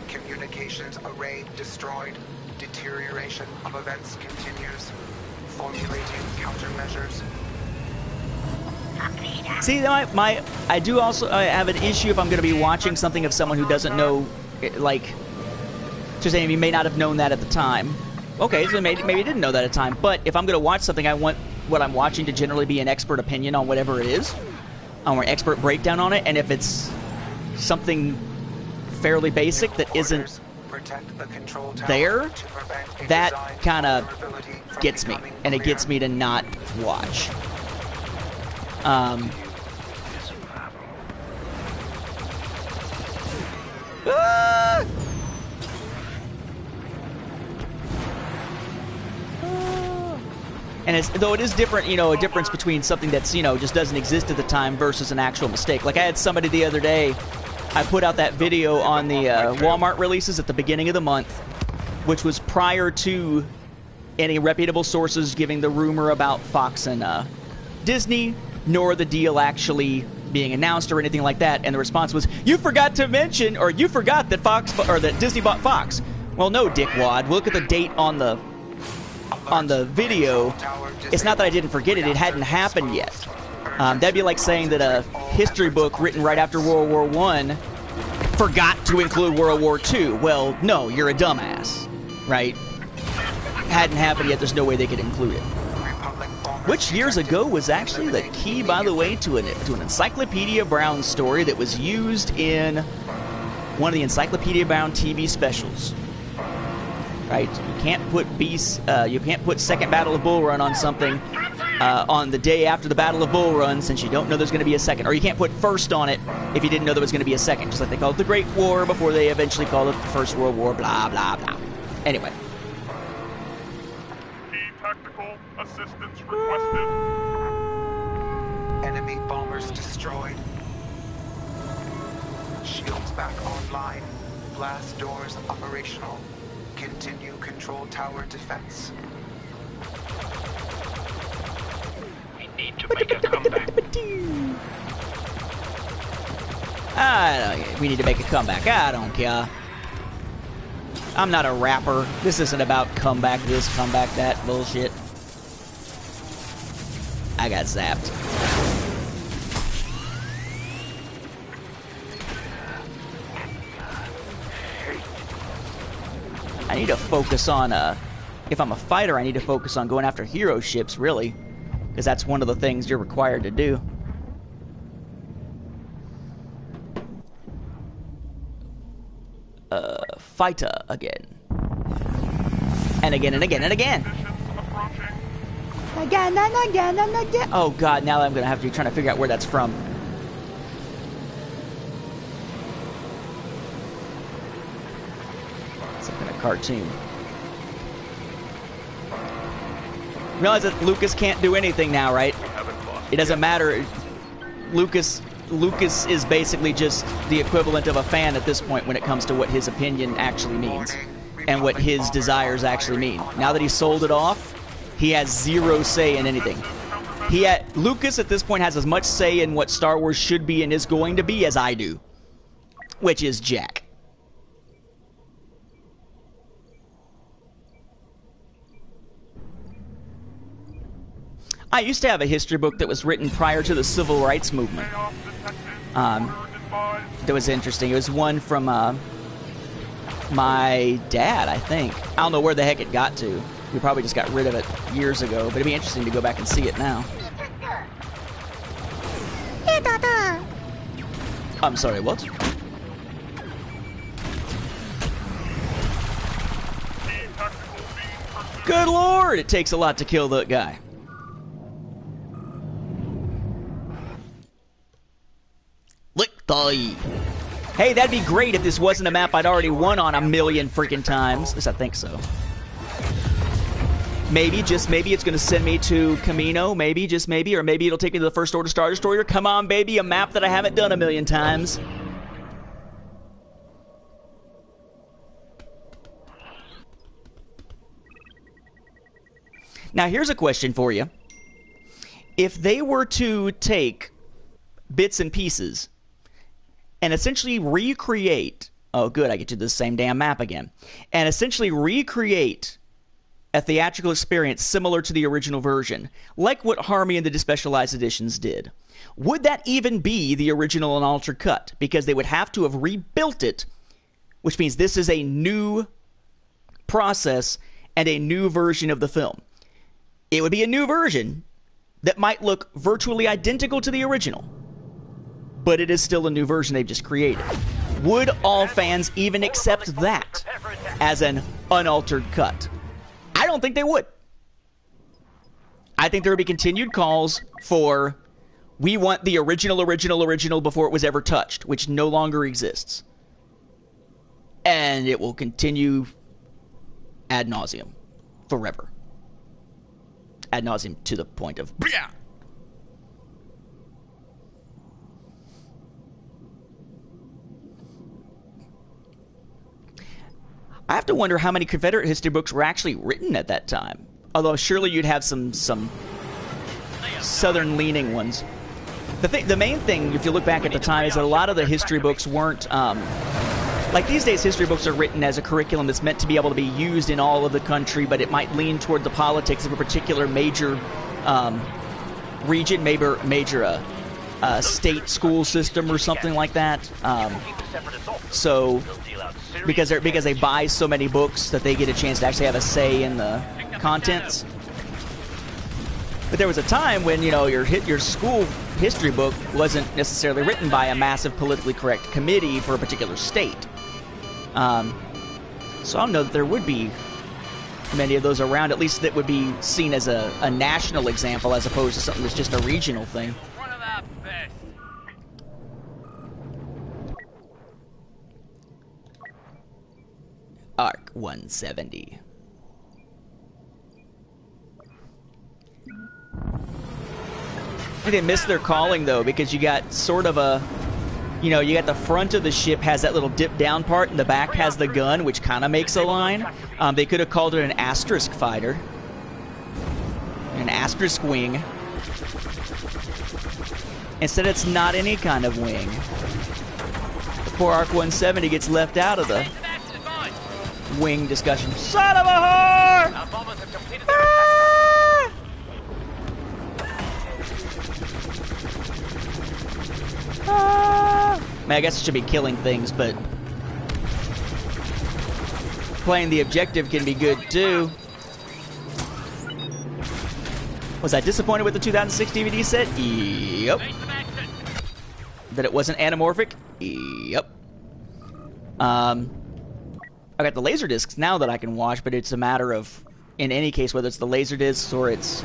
Communications array destroyed. Deterioration of events continues. Formulating countermeasures. See, I do also have an issue if I'm going to be watching something of someone who doesn't know, like, just saying he may not have known that at the time. Okay, so maybe he didn't know that at the time, but if I'm going to watch something, I want what I'm watching to generally be an expert opinion on whatever it is, or an expert breakdown on it, and if it's something fairly basic that isn't there, that kind of gets me, and it gets me to not watch. And though it is different, you know, a difference between something that's, you know, just doesn't exist at the time versus an actual mistake. Like I had somebody the other day, I put out that video on the Walmart releases at the beginning of the month, which was prior to any reputable sources giving the rumor about Fox and Disney, nor the deal actually being announced or anything like that. And the response was, "You forgot to mention, or you forgot that that Disney bought Fox." Well, no, dickwad. Look at the date on the video. It's not that I didn't forget it, it hadn't happened yet. That'd be like saying that a history book written right after World War I forgot to include World War II. Well, no, you're a dumbass, right? Hadn't happened yet, there's no way they could include it. Which years ago was actually the key, by the way, to an Encyclopedia Brown story that was used in one of the Encyclopedia Brown TV specials. Right, you can't put Second Battle of Bull Run on something on the day after the Battle of Bull Run, since you don't know there's going to be a second. Or you can't put first on it if you didn't know there was going to be a second. Just like they called it the Great War before they eventually called it the First World War, blah, blah, blah. Anyway. Key tactical assistance requested. Enemy bombers destroyed. Shields back online. Blast doors operational. Continue control tower defense. We need to make a comeback. We need to make a comeback. I don't care. I'm not a rapper. This isn't about comeback this, comeback that bullshit. I got zapped. I need to focus on, if I'm a fighter, I need to focus on going after hero ships, really. Because that's one of the things you're required to do. Fighter again. And again and again and again. Again and again and again. Oh god, now I'm going to have to be trying to figure out where that's from. cartoon. Realize that Lucas can't do anything now, right? It doesn't matter. Lucas is basically just the equivalent of a fan at this point when it comes to what his opinion actually means and what his desires actually mean. Now that he's sold it off, he has zero say in anything. Lucas at this point has as much say in what Star Wars should be and is going to be as I do, which is Jack. I used to have a history book that was written prior to the Civil Rights Movement. That was interesting. It was one from my dad, I think. I don't know where the heck it got to. We probably just got rid of it years ago, but it'd be interesting to go back and see it now. I'm sorry, what? Good lord, it takes a lot to kill that guy. Hey, that'd be great if this wasn't a map I'd already won on a million freaking times. At least I think so. Maybe, just maybe, it's going to send me to Camino. Maybe, just maybe. Or maybe it'll take me to the First Order Star Destroyer. Come on, baby. A map that I haven't done a million times. Now, here's a question for you. If they were to take bits and pieces and essentially recreate... Oh, good, I get to the same damn map again. And essentially recreate a theatrical experience similar to the original version, like what Harmy and the Despecialized Editions did. Would that even be the original and altered cut? Because they would have to have rebuilt it, which means this is a new process and a new version of the film. It would be a new version that might look virtually identical to the original, but it is still a new version they've just created. Would all fans even accept that as an unaltered cut? I don't think they would. I think there would be continued calls for, we want the original before it was ever touched, which no longer exists. And it will continue ad nauseum, forever. Ad nauseum to the point of... I have to wonder how many Confederate history books were actually written at that time. Although surely you'd have some southern-leaning ones. The main thing, if you look back at the time, is that a lot of the history books weren't... like these days, history books are written as a curriculum that's meant to be able to be used in all of the country, but it might lean toward the politics of a particular major region, major state school system or something like that. So... Because they buy so many books that they get a chance to actually have a say in the contents. But there was a time when, you know, your school history book wasn't necessarily written by a massive politically correct committee for a particular state. So I don't know that there would be many of those around, at least that would be seen as a national example as opposed to something that's just a regional thing. Arc 170. I didn't miss their calling, though, because you got sort of a... You know, you got the front of the ship has that little dip-down part, and the back has the gun, which kind of makes a line. They could have called it an asterisk fighter. An asterisk wing. Instead, it's not any kind of wing. The poor Arc 170 gets left out of the wing discussion. Son of a whore! Ah! Ah! Man, I guess it should be killing things, but playing the objective can be good too. Was I disappointed with the 2006 DVD set? Yep. That it wasn't anamorphic? Yep. I got the laser discs now that I can watch, but it's a matter of, in any case, whether it's the laser discs or it's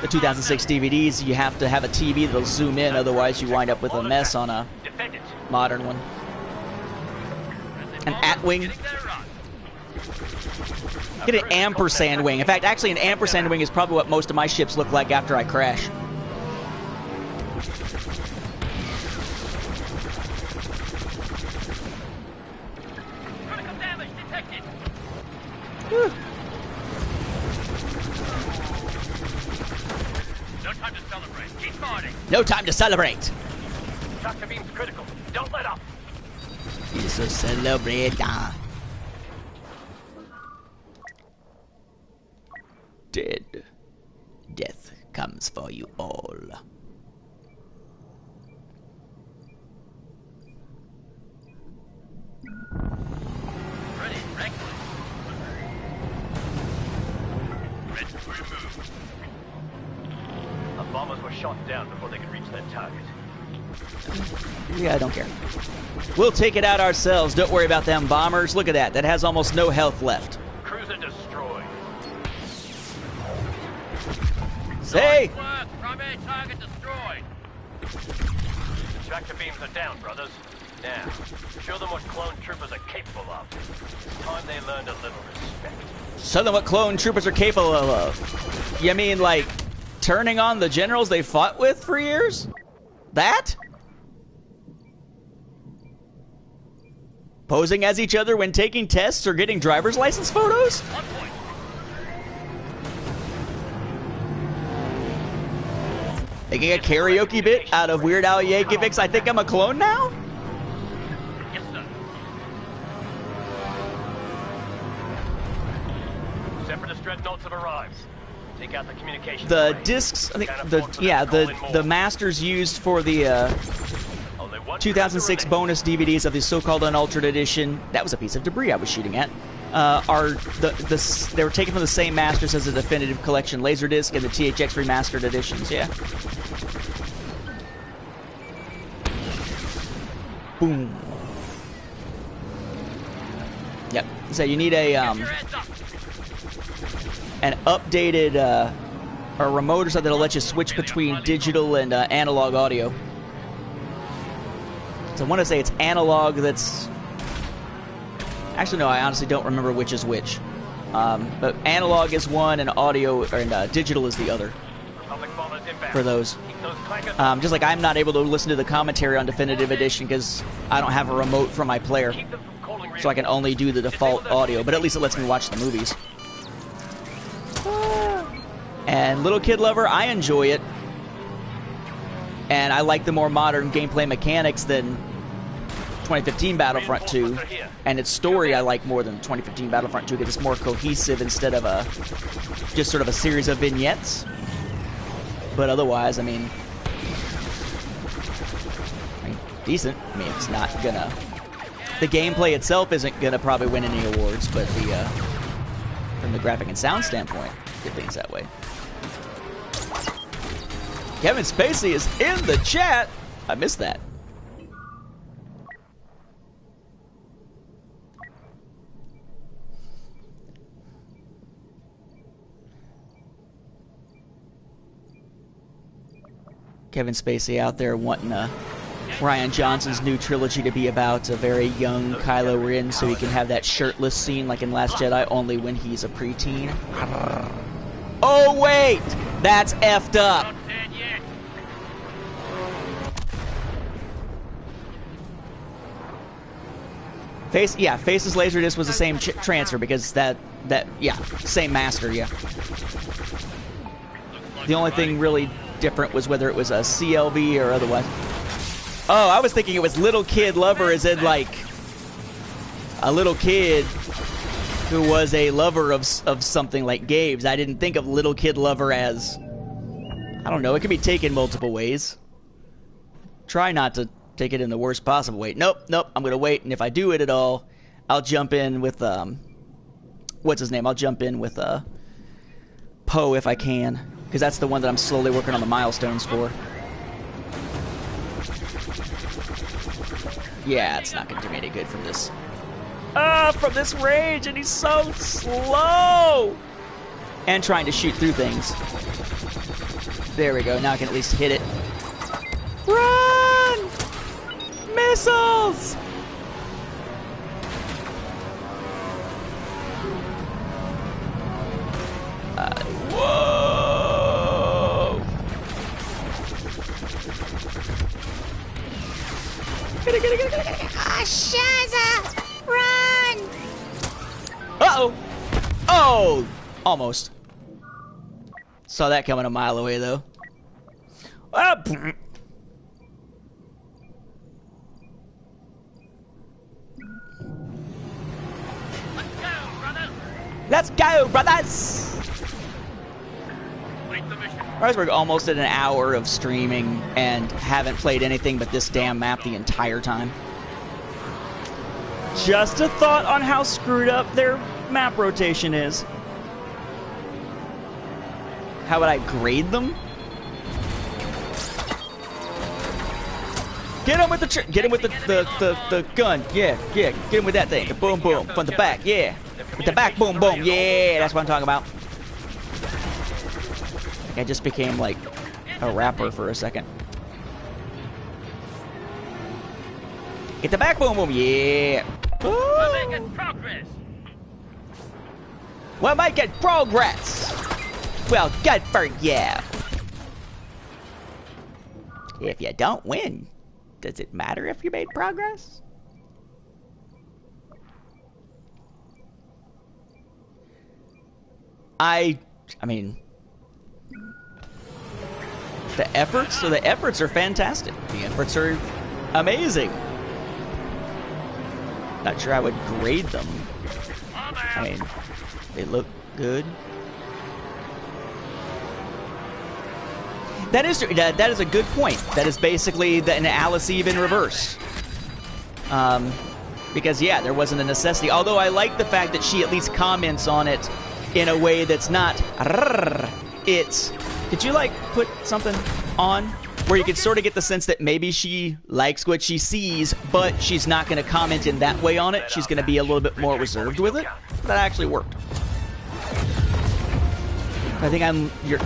the 2006 DVDs, you have to have a TV that'll zoom in, otherwise you wind up with a mess on a modern one. An Atwing. Get an ampersand wing. In fact, actually, an ampersand wing is probably what most of my ships look like after I crash. Critical damage detected. Whew. No time to celebrate. Keep fighting. No time to celebrate. Tractor beam's critical. Don't let up. It's a celebrate. Dead. Death comes for you all. Ready, reckless. Ready to remove. The bombers were shot down before they could reach their target. Yeah, I don't care. We'll take it out ourselves. Don't worry about them bombers. Look at that. That has almost no health left. Cruiser destroyed. Say! Nice work. Primary target destroyed. The tractor beams are down, brothers. Now, show them what clone troopers are capable of. It's time they learned a little respect. Show them what clone troopers are capable of. You mean like turning on the generals they fought with for years? That? Posing as each other when taking tests or getting driver's license photos? On point. Making a karaoke bit out of Weird Al Yankovic's I Think I'm a Clone Now? Yes, sir. Separatist dreadnoughts have arrived. Take out the communications. The array. discs, I think, Can't the afford for them to call in more. the masters used for the Only one 2006 cruiser bonus DVDs of the so-called unaltered edition. That was a piece of debris I was shooting at. They were taken from the same masters as the definitive collection Laserdisc and the THX remastered editions. Yeah. Boom. Yep. So you need a remains. Your heads up. an updated or remote or something that'll let you switch between digital and analog audio. So I want to say it's analog that's... Actually, no, I honestly don't remember which is which. But analog is one and audio and digital is the other Republic bombers inbound. for those. Keep those clankers. Just like I'm not able to listen to the commentary on Definitive Edition because I don't have a remote for my player. Keep them from calling So I can only do the default audio, but at least it lets me watch the movies. And Little Kid Lover, I enjoy it. And I like the more modern gameplay mechanics than 2015 Battlefront 2. And its story I like more than 2015 Battlefront 2 because it's more cohesive instead of just sort of a series of vignettes. But otherwise, I mean, decent. I mean, it's not gonna... The gameplay itself isn't gonna probably win any awards, but from the graphic and sound standpoint, good things that way. Kevin Spacey is in the chat. I missed that. Kevin Spacey out there wanting Rian Johnson's new trilogy to be about a very young Kylo Ren so he can have that shirtless scene like in Last Jedi, only when he's a preteen. Oh, wait! That's effed up! Not dead yet. Face's Laserdisc was the same transfer because same master, yeah. The only thing really different was whether it was a CLV or otherwise. Oh, I was thinking it was Little Kid Lover as in like a little kid who was a lover of something like Gabe's. I didn't think of Little Kid Lover as, I don't know, it can be taken multiple ways. Try not to take it in the worst possible way. Nope, I'm going to wait, and if I do it at all, I'll jump in with, what's his name? I'll jump in with, Poe if I can, because that's the one that I'm slowly working on the milestones for. Yeah, it's not going to do me any good from this. From this range, and he's so slow! And trying to shoot through things. There we go, now I can at least hit it. Run! Missiles! it. Ah, Shaza! Run! Uh-oh. Oh! Almost. Saw that coming a mile away, though. Ah, let's go, brothers! We're almost at an hour of streaming and haven't played anything but this damn map the entire time. Just a thought on how screwed up their map rotation is. How would I grade them? Get him with the get him with the gun. Yeah. Get him with that thing. The boom boom from the back. Yeah. With the back boom boom. Yeah, that's what I'm talking about. I just became like a rapper for a second. Get the back boom boom. Yeah. We're making progress. We're making progress. Well, good for you. If you don't win, does it matter if you made progress? I mean, the efforts are fantastic. The efforts are amazing. Not sure I would grade them. I mean, they look good. That is a good point. That is basically an Alice Eve in reverse. Because yeah, there wasn't a necessity. Although I like the fact that she at least comments on it in a way that's not. It's. Could you like put something on where you could sort of get the sense that maybe she likes what she sees, but she's not going to comment in that way on it. She's going to be a little bit more reserved with it. That actually worked. I think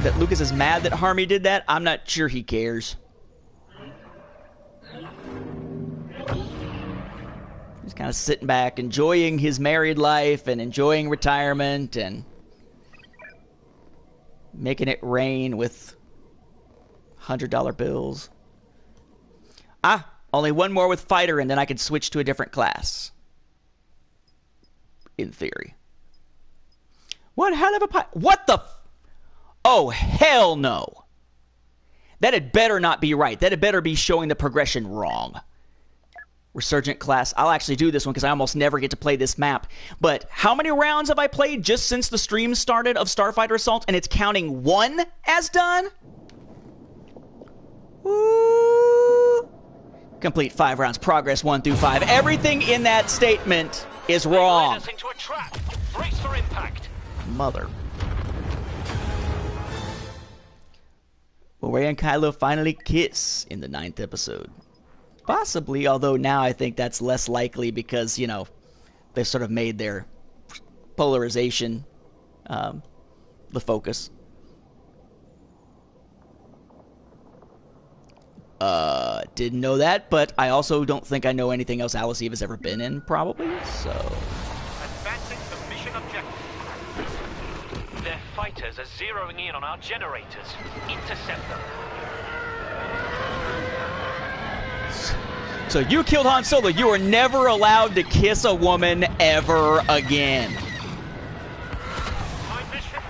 that Lucas is mad that Harmy did that. I'm not sure he cares. He's kind of sitting back, enjoying his married life and enjoying retirement and making it rain with $100 bills. Only one more with fighter and then I could switch to a different class. In theory. What hell of a what the oh, hell no. That had better not be right. That had better be showing the progression wrong. Resurgent class. I'll actually do this one because I almost never get to play this map. But how many rounds have I played just since the stream started of Starfighter Assault? And it's counting 1 as done? Woo. Complete 5 rounds. Progress 1 through 5. Everything in that statement is wrong. Into a trap. Brace for impact. Mother. Will Rey and Kylo finally kiss in the 9th episode? Possibly, although now I think that's less likely because, you know, they've sort of made their polarization the focus. Didn't know that, but I also don't think I know anything else Alice Eve has ever been in, probably, so... Advancing the mission objective. Their fighters are zeroing in on our generators. Intercept them. So you killed Han Solo. You are never allowed to kiss a woman ever again. My mission.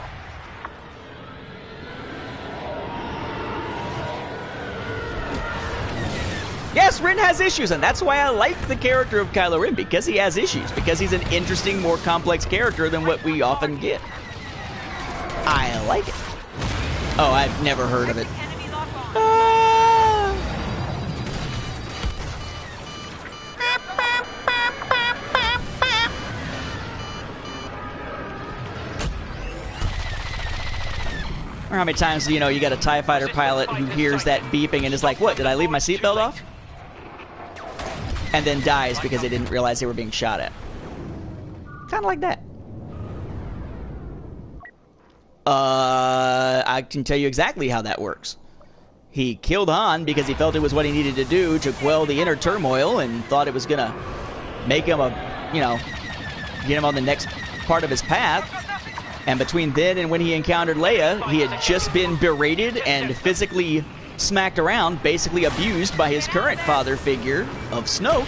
Yes, Ren has issues, and that's why I like the character of Kylo Ren, because he has issues, because he's an interesting, more complex character than what we often get. I like it. Oh, I've never heard of it. Or how many times, you know, you got a TIE fighter pilot who hears that beeping and is like, what, did I leave my seatbelt off? And then dies because they didn't realize they were being shot at. Kind of like that. I can tell you exactly how that works. He killed Han because he felt it was what he needed to do to quell the inner turmoil and thought it was going to make him get him on the next part of his path. And between then and when he encountered Leia, he had just been berated and physically smacked around, basically abused by his current father figure of Snoke.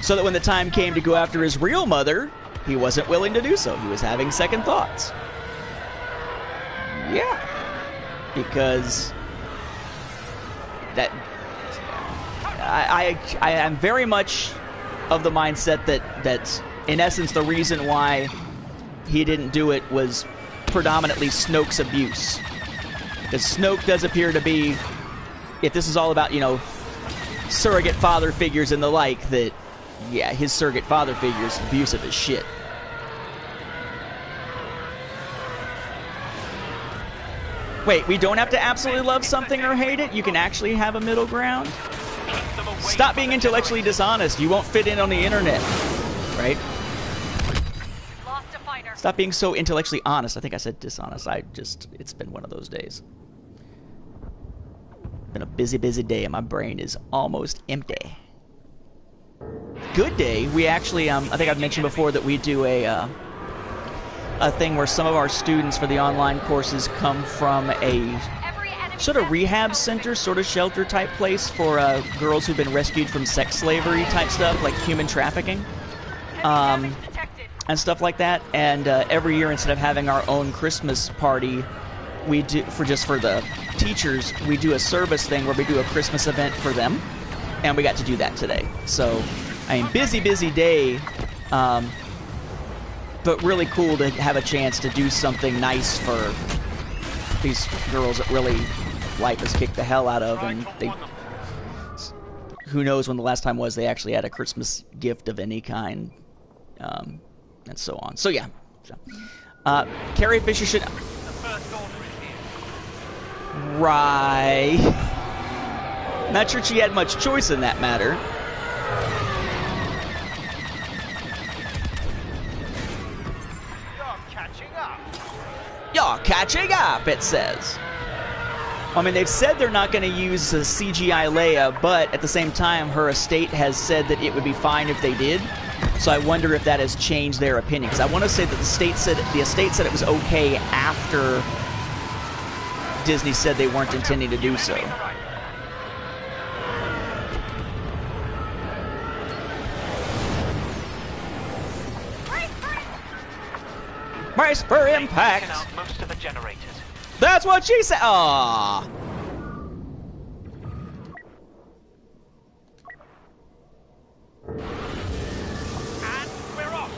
So that when the time came to go after his real mother, he wasn't willing to do so. He was having second thoughts. Yeah. Because that I am very much of the mindset that in essence the reason why he didn't do it was predominantly Snoke's abuse. Because Snoke does appear to be, if this is all about, you know, surrogate father figures and the like, that, yeah, his surrogate father figure is abusive as shit. Wait, we don't have to absolutely love something or hate it? You can actually have a middle ground? Stop being intellectually dishonest. You won't fit in on the internet. Right? Stop being so intellectually honest. I think I said dishonest. It's been one of those days. Been a busy, busy day and my brain is almost empty. Good day. We actually, I think I've mentioned before that we do a thing where some of our students for the online courses come from a sort of rehab center, sort of shelter type place for girls who've been rescued from sex slavery type stuff, like human trafficking, and stuff like that. And every year, instead of having our own Christmas party, we do for the teachers, we do a service thing where we do a Christmas event for them, and we got to do that today. So, I mean, busy day. But really cool to have a chance to do something nice for these girls that really life has kicked the hell out of, and they, who knows when the last time was they actually had a Christmas gift of any kind, and so on. So yeah, Carrie Fisher should. Right. Not sure she had much choice in that matter. You're catching up, it says. I mean, they've said they're not going to use a CGI Leia, but at the same time, her estate has said that it would be fine if they did. So I wonder if that has changed their opinion. Because I want to say that the estate said it was okay after Disney said they weren't intending to do so. Brace for impact. Most of the generators. That's what she said. Aww. And we're off.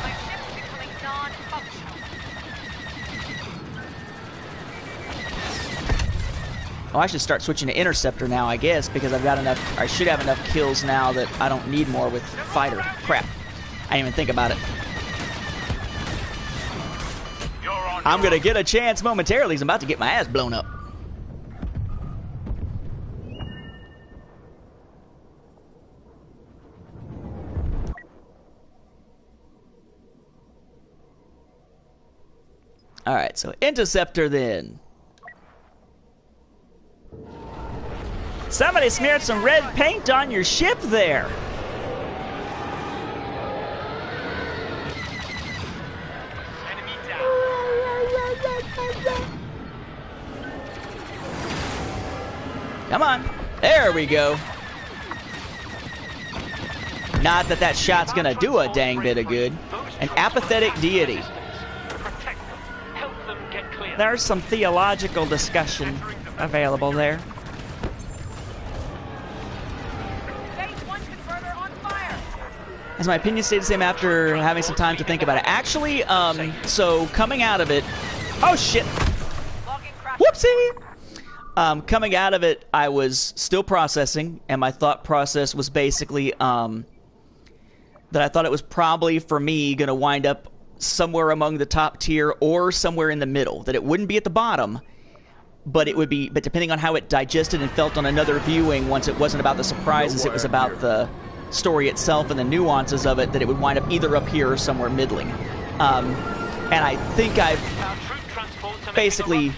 My ship's becoming non-functional. Oh, I should start switching to interceptor now, I guess, because I've got enough. I should have enough kills now that I don't need more with fighter. Crap. I didn't even think about it. I'm gonna get a chance momentarily. He's about to get my ass blown up. Alright, so interceptor then. Somebody smeared some red paint on your ship there. Enemy down. Come on. There we go. Not that that shot's gonna do a dang bit of good. An apathetic deity. Protect them. Help them get clear. There's some theological discussion available there. As my opinion stayed the same after having some time to think about it. Actually, so coming out of it... Oh, shit! Whoopsie! Coming out of it, I was still processing, and my thought process was basically that I thought it was probably, for me, going to wind up somewhere among the top tier or somewhere in the middle. That it wouldn't be at the bottom, but it would be... But depending on how it digested and felt on another viewing, once it wasn't about the surprises, it was about the story itself and the nuances of it, that it would wind up either up here or somewhere middling. And I think I've basically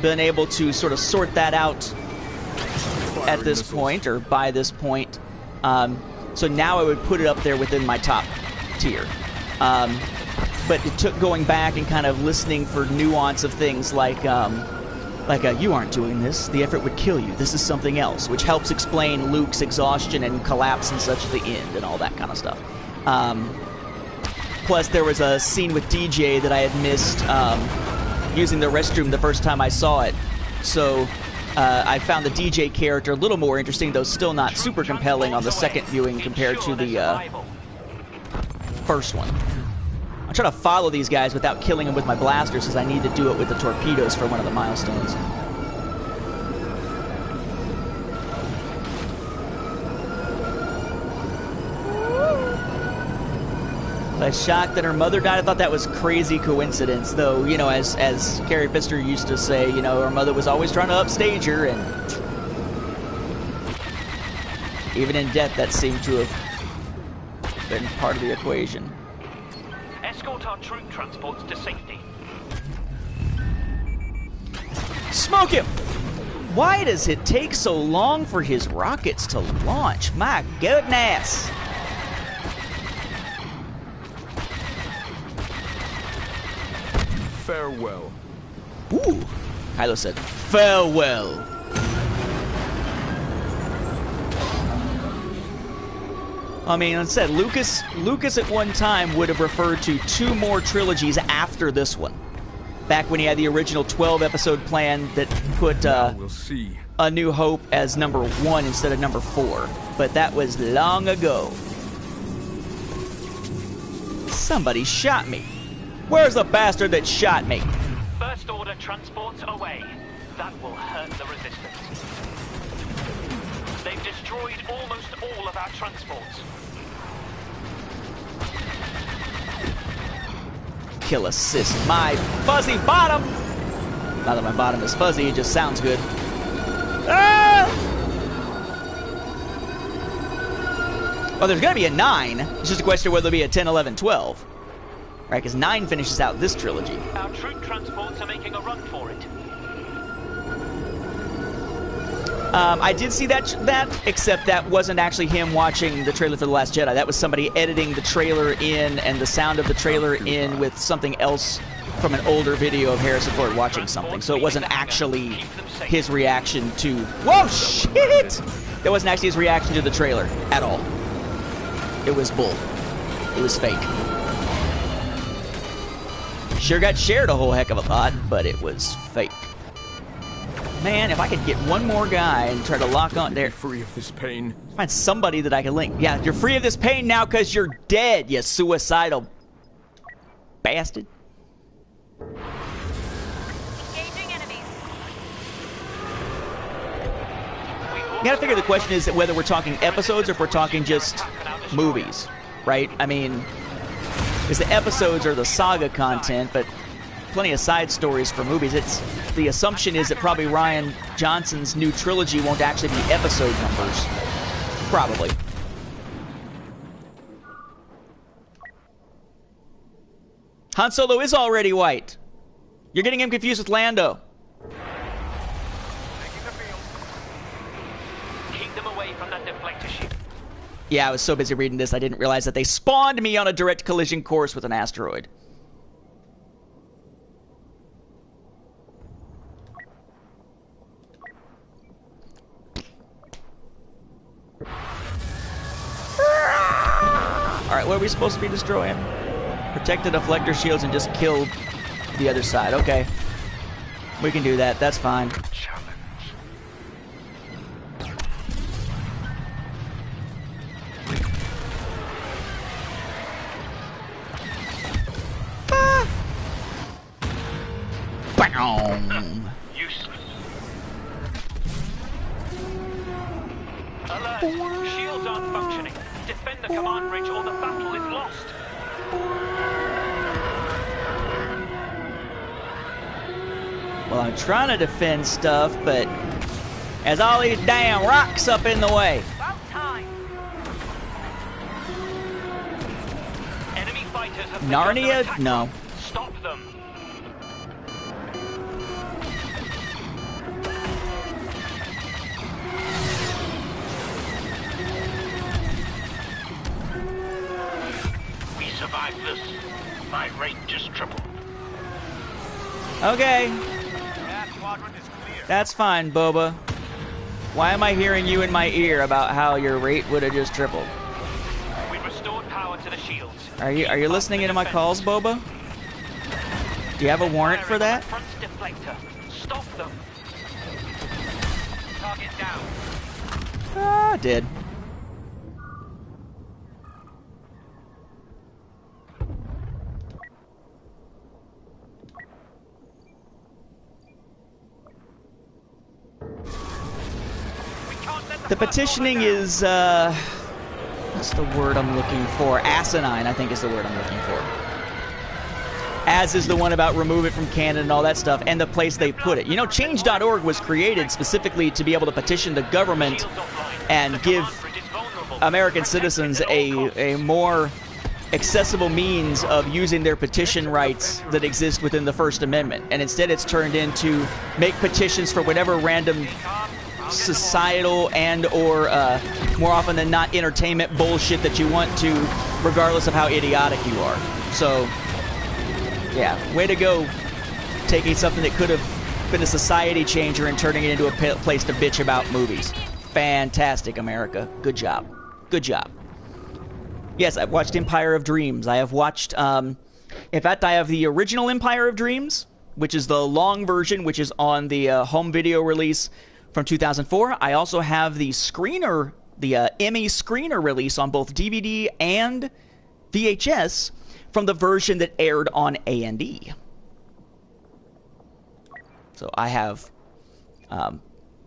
been able to sort of sort that out at this point, or by this point. So now I would put it up there within my top tier. But it took going back and kind of listening for nuance of things like you aren't doing this, the effort would kill you, this is something else, which helps explain Luke's exhaustion and collapse and such at the end and all that kind of stuff. Plus, there was a scene with DJ that I had missed using the restroom the first time I saw it. So I found the DJ character a little more interesting, though still not super compelling on the second viewing compared to the first one. I'm trying to follow these guys without killing them with my blasters, because I need to do it with the torpedoes for one of the milestones. I was shocked that her mother died. I thought that was crazy coincidence, though, you know, as Carrie Fisher used to say, you know, her mother was always trying to upstage her, and even in death, that seemed to have been part of the equation. Escort our troop transports to safety. Smoke him! Why does it take so long for his rockets to launch? My goodness! Farewell. Ooh! Kylo said, farewell! I mean, like I said, Lucas at one time would have referred to 2 more trilogies after this one. Back when he had the original 12-episode plan that put We'll see. A New Hope as number 1 instead of number 4. But that was long ago. Somebody shot me. Where's the bastard that shot me? First order transports away. That will hurt the resistance. They've destroyed almost all of our transports. Kill assist my fuzzy bottom! Not that my bottom is fuzzy, it just sounds good. Ah! Well, there's gonna be a 9. It's just a question of whether it'll be a 10, 11, 12. Right, because 9 finishes out this trilogy. Our troop transports are making a run for it. I did see that, except that wasn't actually him watching the trailer for The Last Jedi. That was somebody editing the trailer in and the sound of the trailer in with something else from an older video of Harrison Ford watching something. So it wasn't actually his reaction to... Whoa, shit! That wasn't actually his reaction to the trailer at all. It was bull. It was fake. Sure got shared a whole heck of a lot, but it was fake. Man, if I could get one more guy and try to lock on there. Free of this pain. Find somebody that I can link. Yeah, you're free of this pain now because you're dead, you suicidal bastard. Engaging enemies. You gotta figure the question is whether we're talking episodes or if we're talking just movies, right? I mean, because the episodes are the saga content, but plenty of side stories for movies. The assumption is that probably Rian Johnson's new trilogy won't actually be episode numbers. Probably. Han Solo is already white. You're getting him confused with Lando. Keep them away from that deflector ship. Yeah, I was so busy reading this, I didn't realize that they spawned me on a direct collision course with an asteroid. Alright, what are we supposed to be destroying? Protect the deflector shields and just kill the other side. Okay. We can do that. That's fine. Ah! Bam! Useless. Alert! Shields aren't functioning. Defend the command bridge or the battle is lost. Well, I'm trying to defend stuff, but there's all these damn rocks up in the way. About time. Enemy fighters have Narnia? No. Stop them. We like this, my rate just tripled. Okay. That quadrant is clear. That's fine, Boba. Why am I hearing you in my ear about how your rate would have just tripled? We restored power to the shields. Are you listening into my calls, Boba? Do you have a warrant for that? Front deflector. Stop them. Target down. Ah, I did. The petitioning is, what's the word I'm looking for? Asinine, I think is the word I'm looking for. As is the one about remove it from canon and all that stuff, and the place they put it. You know, Change.org was created specifically to be able to petition the government and give American citizens a more accessible means of using their petition rights that exist within the First Amendment. And instead it's turned into make petitions for whatever random societal and or more often than not entertainment bullshit that you want to, regardless of how idiotic you are. So yeah, way to go, taking something that could have been a society changer and turning it into a place to bitch about movies. Fantastic, America. Good job. Good job. Yes, I've watched Empire of Dreams. I have watched, in fact, I have the original Empire of Dreams, which is the long version, which is on the home video release from 2004. I also have the screener, the Emmy screener release on both DVD and VHS from the version that aired on A&E. So I have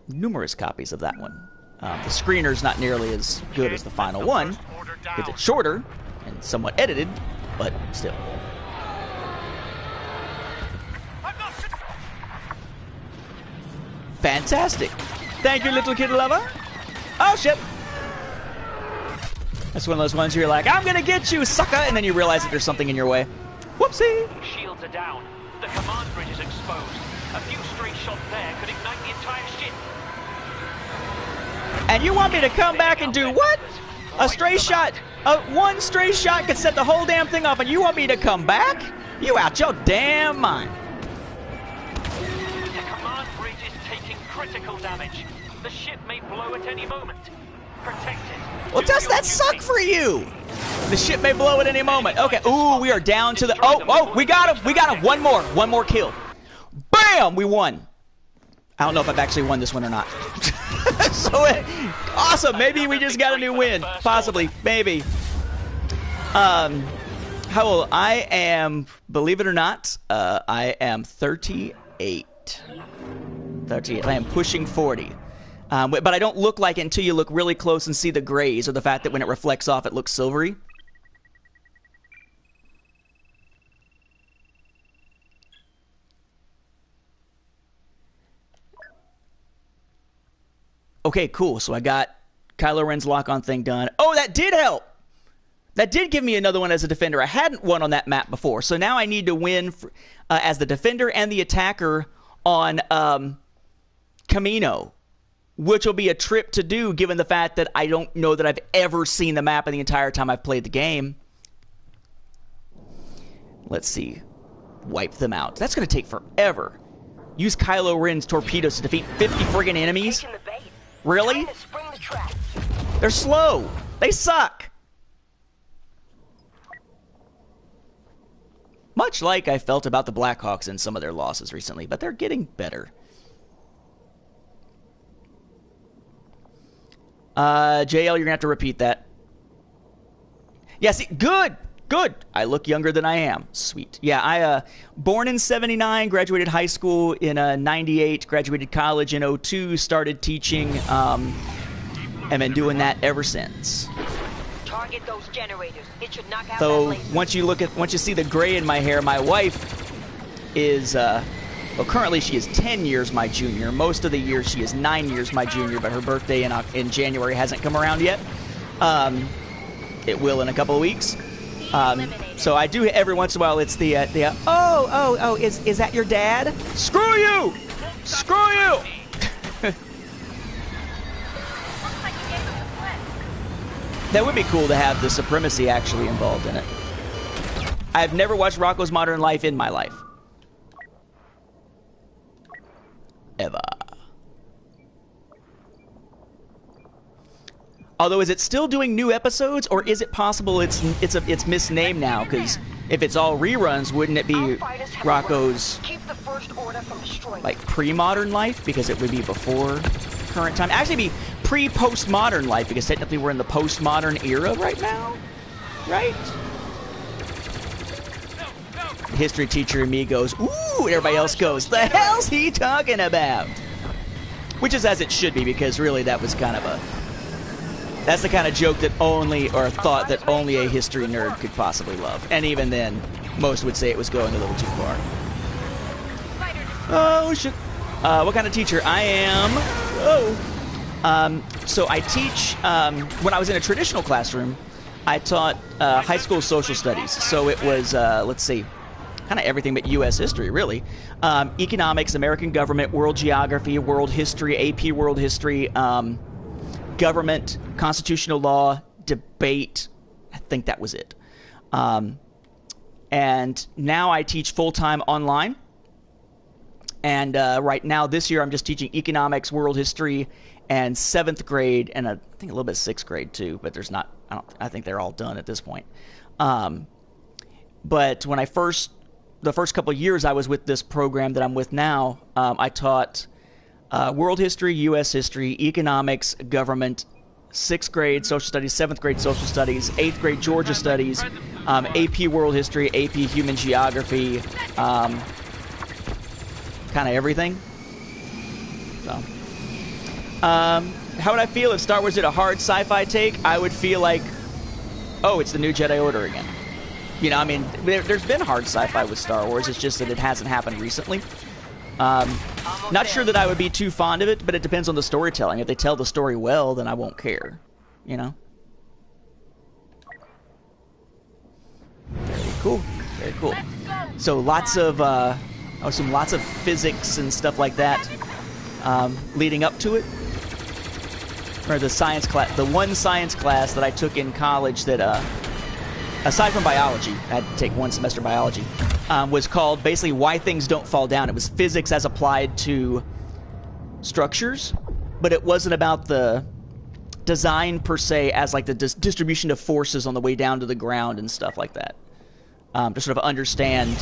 numerous copies of that one. The screener's not nearly as good as the final one, because it's shorter and somewhat edited, but still. Fantastic. Thank you, little kid lover. Oh, shit. That's one of those ones where you're like, I'm gonna get you, sucker, and then you realize that there's something in your way. Whoopsie. Shields are down. The command bridge is exposed. A few stray shots there could ignite the entire ship. And you want me to come back and do what? A stray shot? One stray shot could set the whole damn thing off, and you want me to come back? You out your damn mind. The command bridge is taking critical damage. The ship may blow at any moment. Protect it. Well, does that suck for you? The ship may blow at any moment. Okay. Ooh, we are down to the... Oh, we got him. We got him. One more kill. Bam! We won. I don't know if I've actually won this one or not. So, awesome. Maybe we just got a new win. Possibly. Maybe. How old? I am, believe it or not, I am 38. 38. I am pushing 40. But I don't look like it until you look really close and see the grays, or the fact that when it reflects off it looks silvery. Okay, cool. So I got Kylo Ren's lock-on thing done. Oh, that did help! That did give me another one as a defender. I hadn't won on that map before. So now I need to win as the defender and the attacker on Camino, which will be a trip to do given the fact that I don't know that I've ever seen the map in the entire time I've played the game. Let's see. Wipe them out. That's going to take forever. Use Kylo Ren's torpedoes to defeat 50 friggin' enemies? Really? They're slow. They suck. Much like I felt about the Blackhawks and some of their losses recently, but they're getting better. JL, you're going to have to repeat that. Yeah, see, good. I look younger than I am. Sweet. Yeah, I born in 79, graduated high school in 98, graduated college in 02, started teaching, and been doing that ever since. Target those generators. It should knock out So that once you see the gray in my hair, my wife is well, currently she is 10 years my junior. Most of the year she is 9 years my junior, but her birthday in January hasn't come around yet. It will in a couple of weeks. So I do every once in a while. It's the is that your dad? Screw you! Screw you! That would be cool to have the supremacy actually involved in it. I've never watched Rocko's Modern Life in my life. Ever. Although, is it still doing new episodes, or is it possible it's misnamed now? Because if it's all reruns, wouldn't it be Rocko's like pre-modern life? Because it would be before current time. Actually, it'd be pre-postmodern life, because technically we're in the postmodern era right now, right? History teacher and me goes, ooh, and everybody else goes, the hell's he talking about? Which is as it should be, because really that was kind of a... That's the kind of joke that only, or thought that only a history nerd could possibly love. And even then, most would say it was going a little too far. Oh, shit. What kind of teacher? I am... Oh. So I teach... when I was in a traditional classroom, I taught high school social studies. So it was, let's see, kind of everything but U.S. history, really. Economics, American government, world geography, world history, AP world history, government, constitutional law, debate. I think that was it. And now I teach full-time online. And right now, this year, I'm just teaching economics, world history, and 7th grade, and I think a little bit 6th grade too. But there's not. I think they're all done at this point. But when the first couple of years I was with this program that I'm with now, I taught world history, U.S. history, economics, government, 6th grade social studies, 7th grade social studies, 8th grade Georgia studies, AP world history, AP human geography, kind of everything. So, how would I feel if Star Wars did a hard sci-fi take? I would feel like, oh, it's the new Jedi Order again. You know, I mean, there's been hard sci-fi with Star Wars. It's just that it hasn't happened recently. Not sure that I would be too fond of it, but it depends on the storytelling. If they tell the story well, then I won't care. You know? Very cool. Very cool. So lots of, lots of physics and stuff like that leading up to it. Or the science class, the one science class that I took in college that, aside from biology, I had to take one semester biology, was called basically Why Things Don't Fall Down. It was physics as applied to structures, but it wasn't about the design per se as like the distribution of forces on the way down to the ground and stuff like that. To sort of understand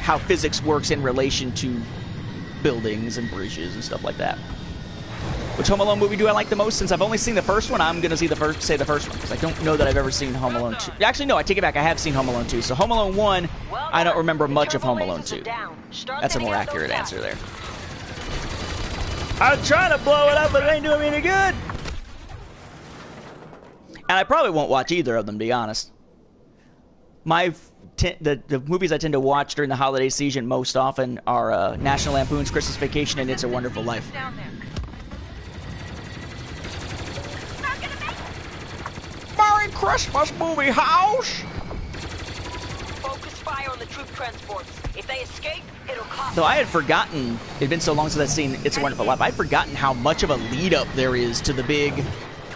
how physics works in relation to buildings and bridges and stuff like that. Which Home Alone movie do I like the most? Since I've only seen the first one, I'm going to say the first one, because I don't know that I've ever seen Home Alone 2. Actually, no, I take it back. I have seen Home Alone 2. So Home Alone 1, I don't remember much of Home Alone 2. That's a more accurate answer there. I'm trying to blow it up, but it ain't doing me any good. And I probably won't watch either of them, to be honest. The movies I tend to watch during the holiday season most often are National Lampoon's Christmas Vacation and It's a Wonderful Life. Merry Christmas, movie house! Focus fire on the troop transports. If they escape, it'll cost. Though I had forgotten, it had been so long since I'd seen It's a Wonderful Life, I'd forgotten how much of a lead-up there is to the big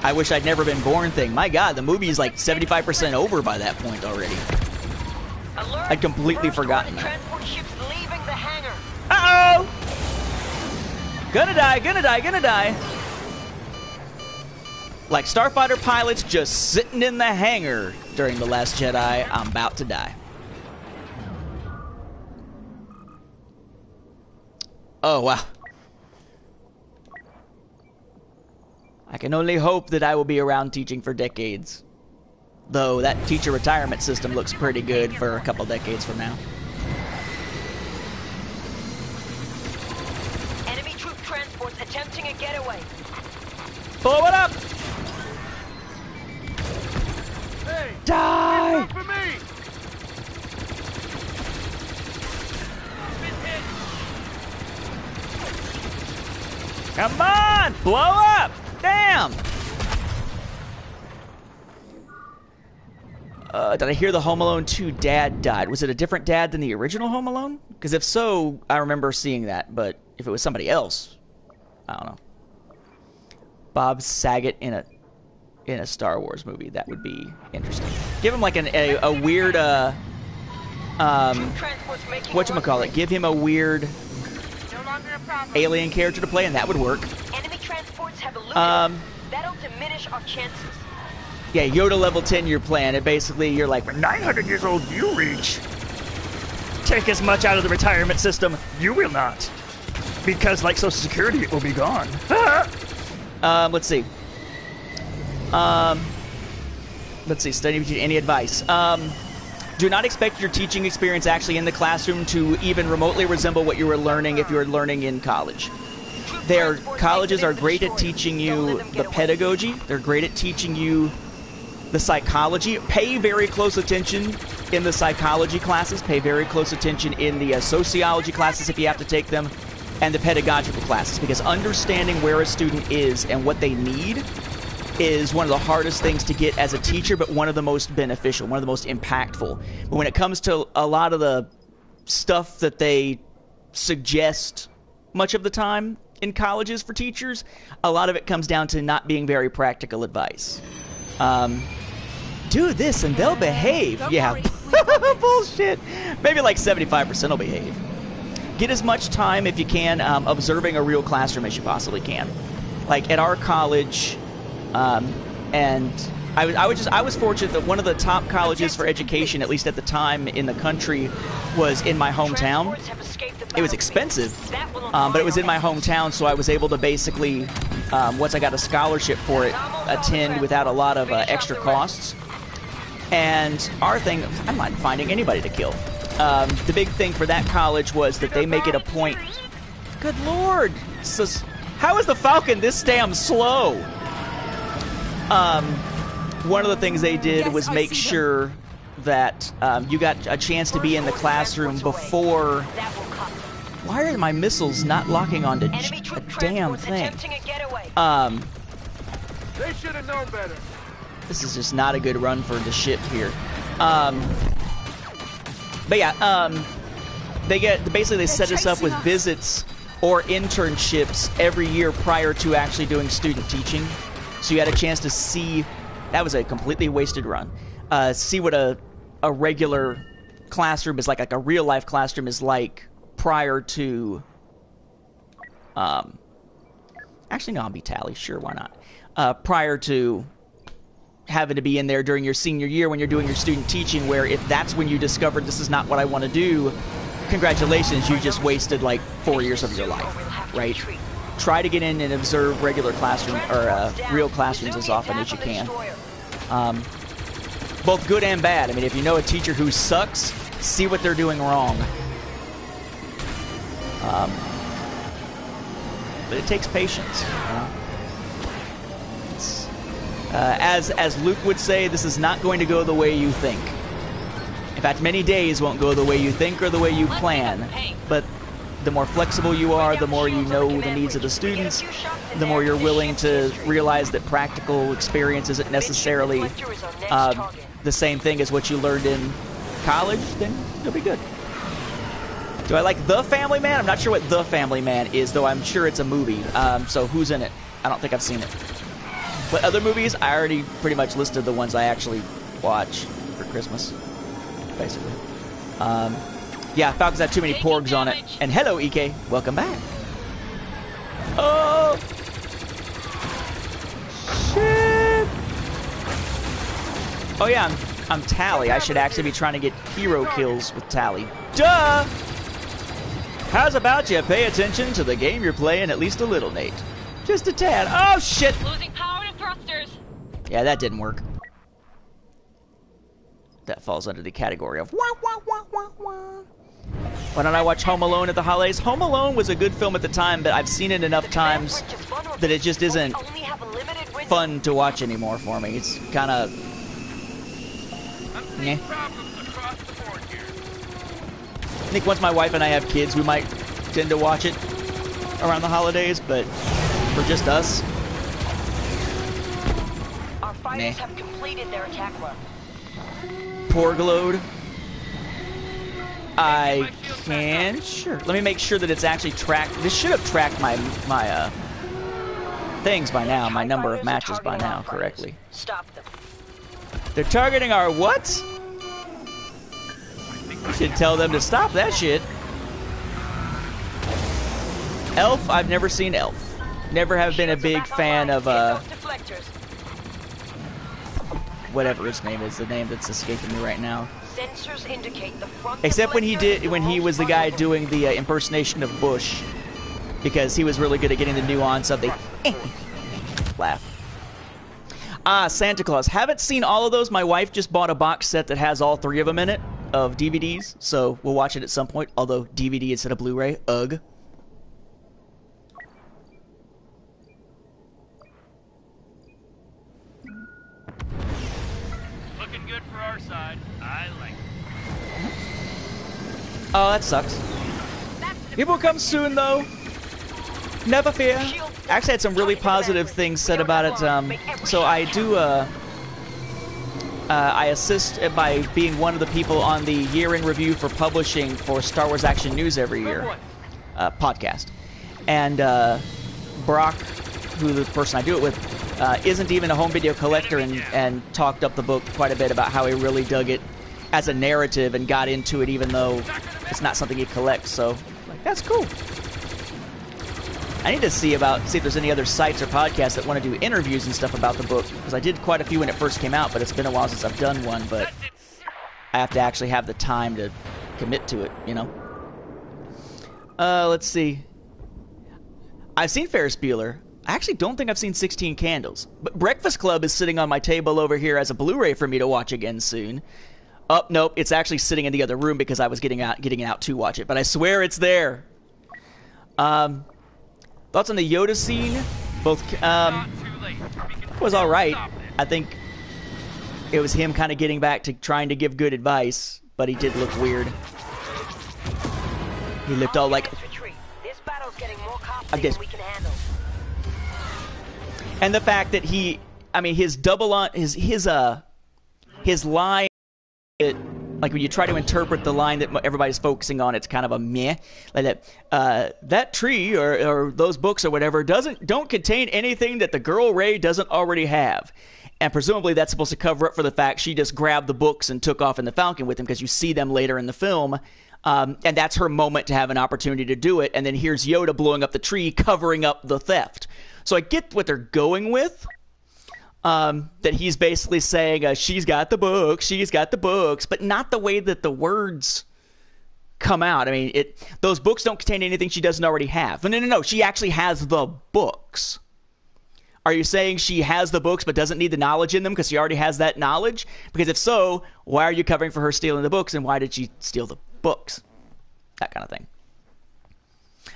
I wish I'd never been born thing. My God, the movie is like 75% over by that point already. Alert. I'd completely forgotten that. Transport ships leaving the hangar. Uh-oh! Gonna die, gonna die, gonna die. Like starfighter pilots just sitting in the hangar during The Last Jedi, I'm about to die. Oh, wow. I can only hope that I will be around teaching for decades. Though that teacher retirement system looks pretty good for a couple decades from now. Enemy troop transports attempting a getaway. Blow it up! Hey, Die! for me! Come on! Blow up! Damn! Did I hear the Home Alone 2 dad died? Was it a different dad than the original Home Alone? Because if so, I remember seeing that. But if it was somebody else, I don't know. Bob Saget in a Star Wars movie, that would be interesting. Give him like a weird whatchamacallit, give him a weird alien character to play, and that would work. Enemy transports have eluded. That'll diminish our chances. Yeah, Yoda level 10 your plan. And basically, you're like, when 900 years old you reach, take as much out of the retirement system. You will not. Because, like Social Security, it will be gone. Let's see. Study any advice. Do not expect your teaching experience actually in the classroom to even remotely resemble what you were learning if you were learning in college. Colleges are great at teaching you the pedagogy. They're great at teaching you the psychology. Pay very close attention in the psychology classes. Pay very close attention in the sociology classes if you have to take them, and the pedagogical classes, because understanding where a student is and what they need is one of the hardest things to get as a teacher, but one of the most beneficial, one of the most impactful. But when it comes to a lot of the stuff that they suggest much of the time in colleges for teachers, a lot of it comes down to not being very practical advice. Do this and they'll behave. Yeah, bullshit. Maybe like 75% will behave. Get as much time, if you can, observing a real classroom as you possibly can. Like at our college, and I was fortunate that one of the top colleges for education, at least at the time in the country, was in my hometown. It was expensive, but it was in my hometown, so I was able to basically, once I got a scholarship for it, attend without a lot of extra costs. And our thing, I'm not finding anybody to kill. The big thing for that college was that they make it a point. Good Lord! So, how is the Falcon this damn slow? One of the things they did was make sure that you got a chance to be in the classroom before. Why are my missiles not locking onto a damn thing? They should have known better. This is just not a good run for the ship here. But yeah, they set us up with visits or internships every year prior to actually doing student teaching. So you had a chance to see. That was a completely wasted run. See what a regular classroom is like a real life classroom is like prior to. Actually, no, I'll be Tally. Sure, why not? Prior to having to be in there during your senior year when you're doing your student teaching, where if that's when you discovered this is not what I want to do, congratulations, you just wasted like 4 years of your life, right? Try to get in and observe regular classroom or real classrooms as often as you can. Both good and bad. I mean, if you know a teacher who sucks, see what they're doing wrong. But it takes patience. You know? As Luke would say, this is not going to go the way you think. In fact, many days won't go the way you think or the way you plan. But the more flexible you are, the more you know the needs of the students, the more you're willing to realize that practical experience isn't necessarily the same thing as what you learned in college, then you'll be good. Do I like The Family Man? I'm not sure what The Family Man is, though I'm sure it's a movie. So who's in it? I don't think I've seen it. But other movies, I already pretty much listed the ones I actually watch for Christmas, basically. Yeah, Falcon's had too many porgs on it. And hello, EK. Welcome back. Oh! Shit! Oh, yeah, I'm Tally. I should actually be trying to get hero kills with Tally. Duh! How's about you pay attention to the game you're playing at least a little, Nate? Just a tad. Oh, shit! Losing power to thrusters. Yeah, that didn't work. That falls under the category of wah, wah, wah, wah, wah. Why don't I watch Home Alone at the holidays? Home Alone was a good film at the time, but I've seen it enough times that it just isn't fun to watch anymore for me. It's kind of... I think once my wife and I have kids, we might tend to watch it around the holidays, but for just us... Our fighters have completed their attack run. Porgload. I can, sure. Let me make sure that it's actually tracked. This should have tracked my things by now, my number of matches by now correctly. Stop them. They're targeting our what? You should tell them to stop that shit. Elf, I've never seen Elf. Never have been a big fan of, whatever his name is, the name that's escaping me right now. Sensors indicate the front Except when he was the guy doing the impersonation of Bush. Because he was really good at getting the nuance of the laugh. Santa Claus. Haven't seen all of those. My wife just bought a box set that has all 3 of them in it, of DVDs, so we'll watch it at some point, although DVD instead of Blu-ray. Ugh. Looking good for our side. I like it. Oh, that sucks. It will come soon, though. Never fear. I actually had some really positive things said about it. So I do, I assist by being one of the people on the year in review for publishing for Star Wars Action News every year podcast. And Brock, who the person I do it with, isn't even a home video collector and talked up the book quite a bit about how he really dug it as a narrative and got into it even though it's not something he collects. So, like, that's cool. I need to see if there's any other sites or podcasts that want to do interviews and stuff about the book, because I did quite a few when it first came out, but it's been a while since I've done one, but I have to actually have the time to commit to it, you know? Let's see. I've seen Ferris Bueller. I actually don't think I've seen 16 Candles, but Breakfast Club is sitting on my table over here as a Blu-ray for me to watch again soon. Oh, nope, it's actually sitting in the other room because I was getting it out to watch it, but I swear it's there. Thoughts on the Yoda scene? Both, was alright. I think it was him kind of getting back to trying to give good advice, but he did look weird. He looked all like... I guess. And the fact that he... I mean, his double on... His line... Like when you try to interpret the line that everybody's focusing on, it's kind of a meh. Like that tree or those books or whatever don't contain anything that the girl Rey doesn't already have. And presumably that's supposed to cover up for the fact she just grabbed the books and took off in the Falcon with him, because you see them later in the film. And that's her moment to have an opportunity to do it. And then here's Yoda blowing up the tree, covering up the theft. So I get what they're going with. That he's basically saying, she's got the books, but not the way that the words come out. I mean, those books don't contain anything she doesn't already have. No, she actually has the books. Are you saying she has the books but doesn't need the knowledge in them because she already has that knowledge? Because if so, why are you covering for her stealing the books, and why did she steal the books? That kind of thing.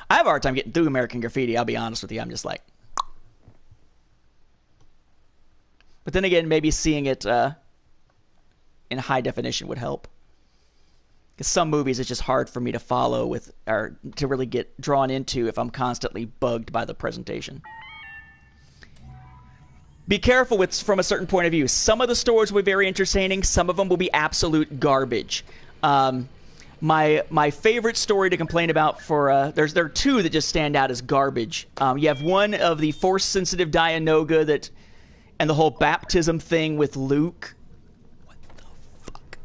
I have a hard time getting through American Graffiti, I'll be honest with you. I'm just like... But then again, maybe seeing it in high definition would help. Because some movies it's just hard for me to follow or to really get drawn into if I'm constantly bugged by the presentation. Be careful from a certain point of view. Some of the stories will be very entertaining. Some of them will be absolute garbage. My favorite story to complain about there are 2 that just stand out as garbage. You have one of the Force-sensitive Dianoga and the whole baptism thing with Luke. What the fuck?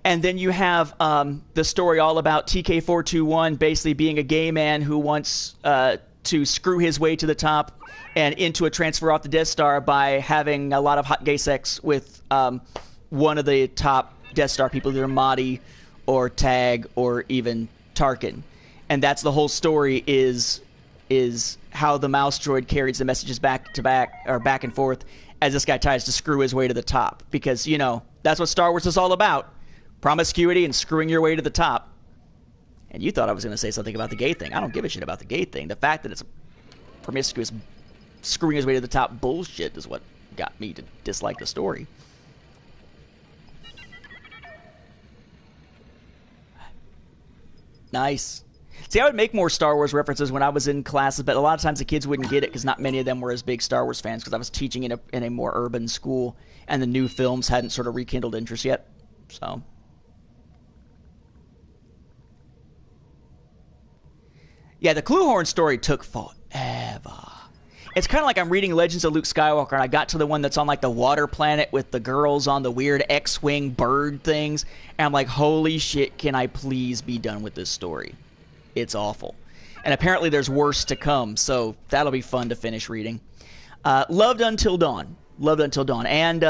And then you have the story all about TK421 basically being a gay man who wants to screw his way to the top and into a transfer off the Death Star by having a lot of hot gay sex with one of the top Death Star people, either Mahdi or Tag or even Tarkin. And that's the whole story is how the mouse droid carries the messages back and forth as this guy tries to screw his way to the top. Because, you know, that's what Star Wars is all about. Promiscuity and screwing your way to the top. And you thought I was going to say something about the gay thing. I don't give a shit about the gay thing. The fact that it's a promiscuous screwing his way to the top bullshit is what got me to dislike the story. Nice. See, I would make more Star Wars references when I was in classes, but a lot of times the kids wouldn't get it because not many of them were as big Star Wars fans, because I was teaching in a more urban school, and the new films hadn't sort of rekindled interest yet. So, yeah, the Cluehorn story took forever. It's kind of like I'm reading Legends of Luke Skywalker, and I got to the one that's on, like, the water planet with the girls on the weird X-Wing bird things, and I'm like, holy shit, can I please be done with this story? It's awful. And apparently there's worse to come, so that'll be fun to finish reading. Loved Until Dawn. Loved Until Dawn. And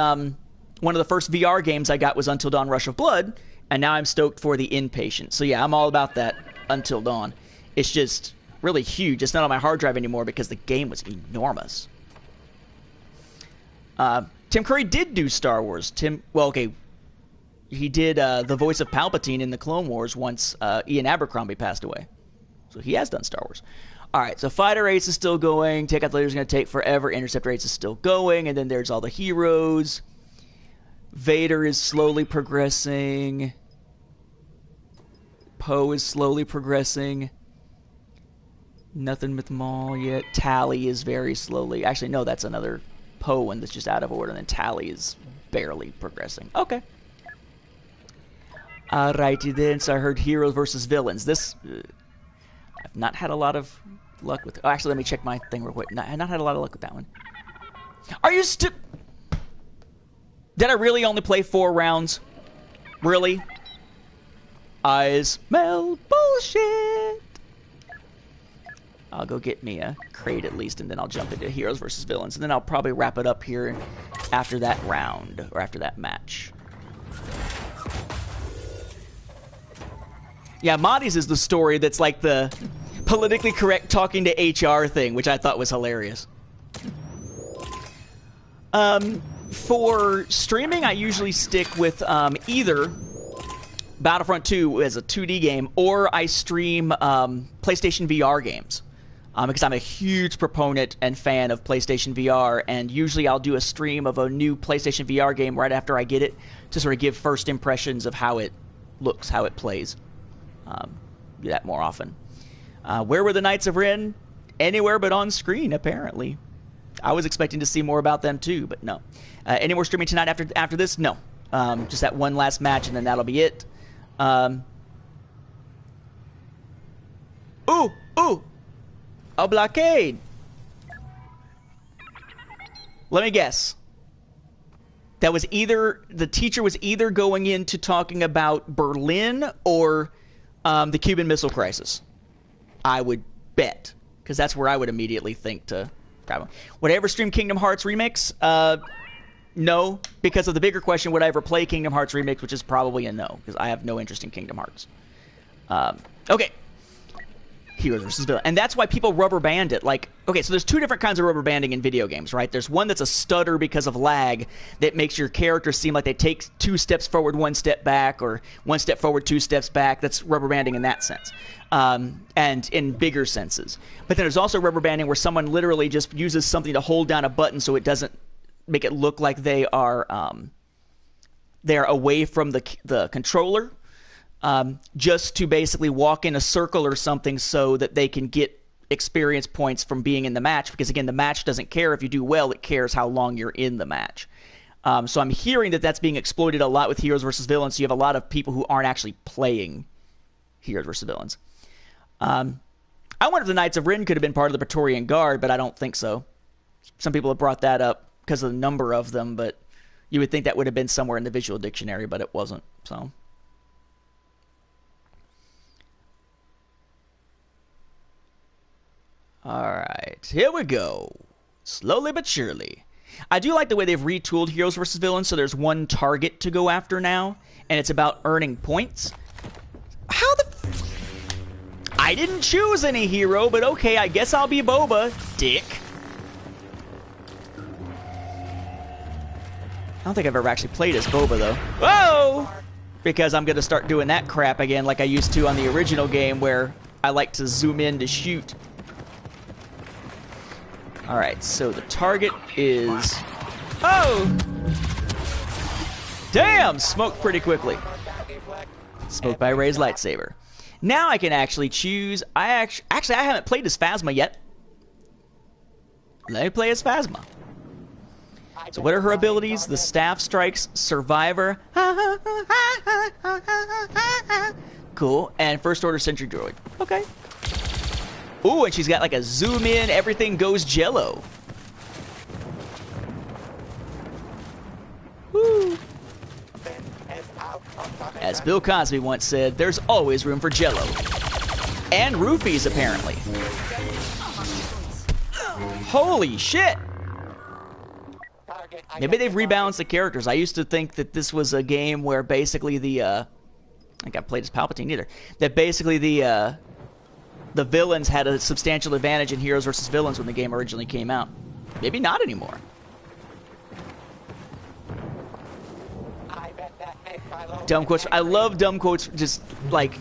one of the first VR games I got was Until Dawn Rush of Blood, and now I'm stoked for The Inpatient. So yeah, I'm all about that Until Dawn. It's just really huge. It's not on my hard drive anymore because the game was enormous. Tim Curry did do Star Wars. He did the voice of Palpatine in the Clone Wars once Ian Abercrombie passed away. So he has done Star Wars. All right, so Fighter Ace is still going. Takeout the Leader is going to take forever. Interceptor Ace is still going. And then there's all the heroes. Vader is slowly progressing. Poe is slowly progressing. Nothing with Maul yet. Tally is very slowly. Actually, no, that's another Poe one that's just out of order. And then Tally is barely progressing. Okay. Alrighty then. So I heard heroes versus villains. This... I've not had a lot of luck with... Oh, actually, let me check my thing real quick. I've not had a lot of luck with that one. Are you still... Did I really only play 4 rounds? Really? I smell bullshit. I'll go get me a crate at least, and then I'll jump into heroes versus villains. And then I'll probably wrap it up here after that round, or after that match. Yeah, Mahdi's is the story that's like the politically correct talking to HR thing, which I thought was hilarious. For streaming, I usually stick with either Battlefront 2 as a 2D game, or I stream PlayStation VR games. Because I'm a huge proponent and fan of PlayStation VR, and usually I'll do a stream of a new PlayStation VR game right after I get it to sort of give first impressions of how it looks, how it plays. Do that more often. Where were the Knights of Ren? Anywhere but on screen, apparently. I was expecting to see more about them too, but no. Any more streaming tonight after this? No. Just that one last match, and then that'll be it. Ooh! A blockade! Let me guess. That was either... The teacher was either going into talking about Berlin or... the Cuban Missile Crisis. I would bet. Because that's where I would immediately think to grab them. Would I ever stream Kingdom Hearts Remix? No. Because of the bigger question, would I ever play Kingdom Hearts Remix? Which is probably a no. Because I have no interest in Kingdom Hearts. Okay. Heroes versus villains. And that's why people rubber band it. Like, okay, so there's 2 different kinds of rubber banding in video games, right? There's one that's a stutter because of lag that makes your character seem like they take 2 steps forward, 1 step back, or 1 step forward, 2 steps back. That's rubber banding in that sense. And in bigger senses. But then there's also rubber banding where someone literally just uses something to hold down a button so it doesn't make it look like they are they're away from the controller. Just to basically walk in a circle or something so that they can get experience points from being in the match. Because, again, the match doesn't care if you do well. It cares how long you're in the match. So I'm hearing that that's being exploited a lot with Heroes versus Villains. So you have a lot of people who aren't actually playing Heroes versus Villains. I wonder if the Knights of Ren could have been part of the Praetorian Guard, but I don't think so. Some people have brought that up because of the number of them, but you would think that would have been somewhere in the visual dictionary, but it wasn't. So... Alright, here we go. Slowly but surely. I do like the way they've retooled Heroes vs. Villains, so there's one target to go after now, and it's about earning points. How the... I didn't choose any hero, but okay, I guess I'll be Boba, dick. I don't think I've ever actually played as Boba, though. Whoa! Because I'm going to start doing that crap again like I used to on the original game, where I like to zoom in to shoot. Alright, so the target is... Oh! Damn! Smoked pretty quickly. Smoked by Rey's lightsaber. Now I can actually choose... Actually, I haven't played as Phasma yet. Let me play as Phasma. So what are her abilities? The Staff Strikes, Survivor. Cool. And First Order Sentry Droid. Okay. Ooh, and she's got like a zoom in, everything goes jello. Woo. As Bill Cosby once said, there's always room for jello. And roofies, apparently. Holy shit! Maybe they've rebalanced the characters. I used to think that this was a game where basically the, I think I played as Palpatine either. That basically the villains had a substantial advantage in heroes versus villains when the game originally came out. Maybe not anymore. Dumb quotes. I love dumb quotes. Just like,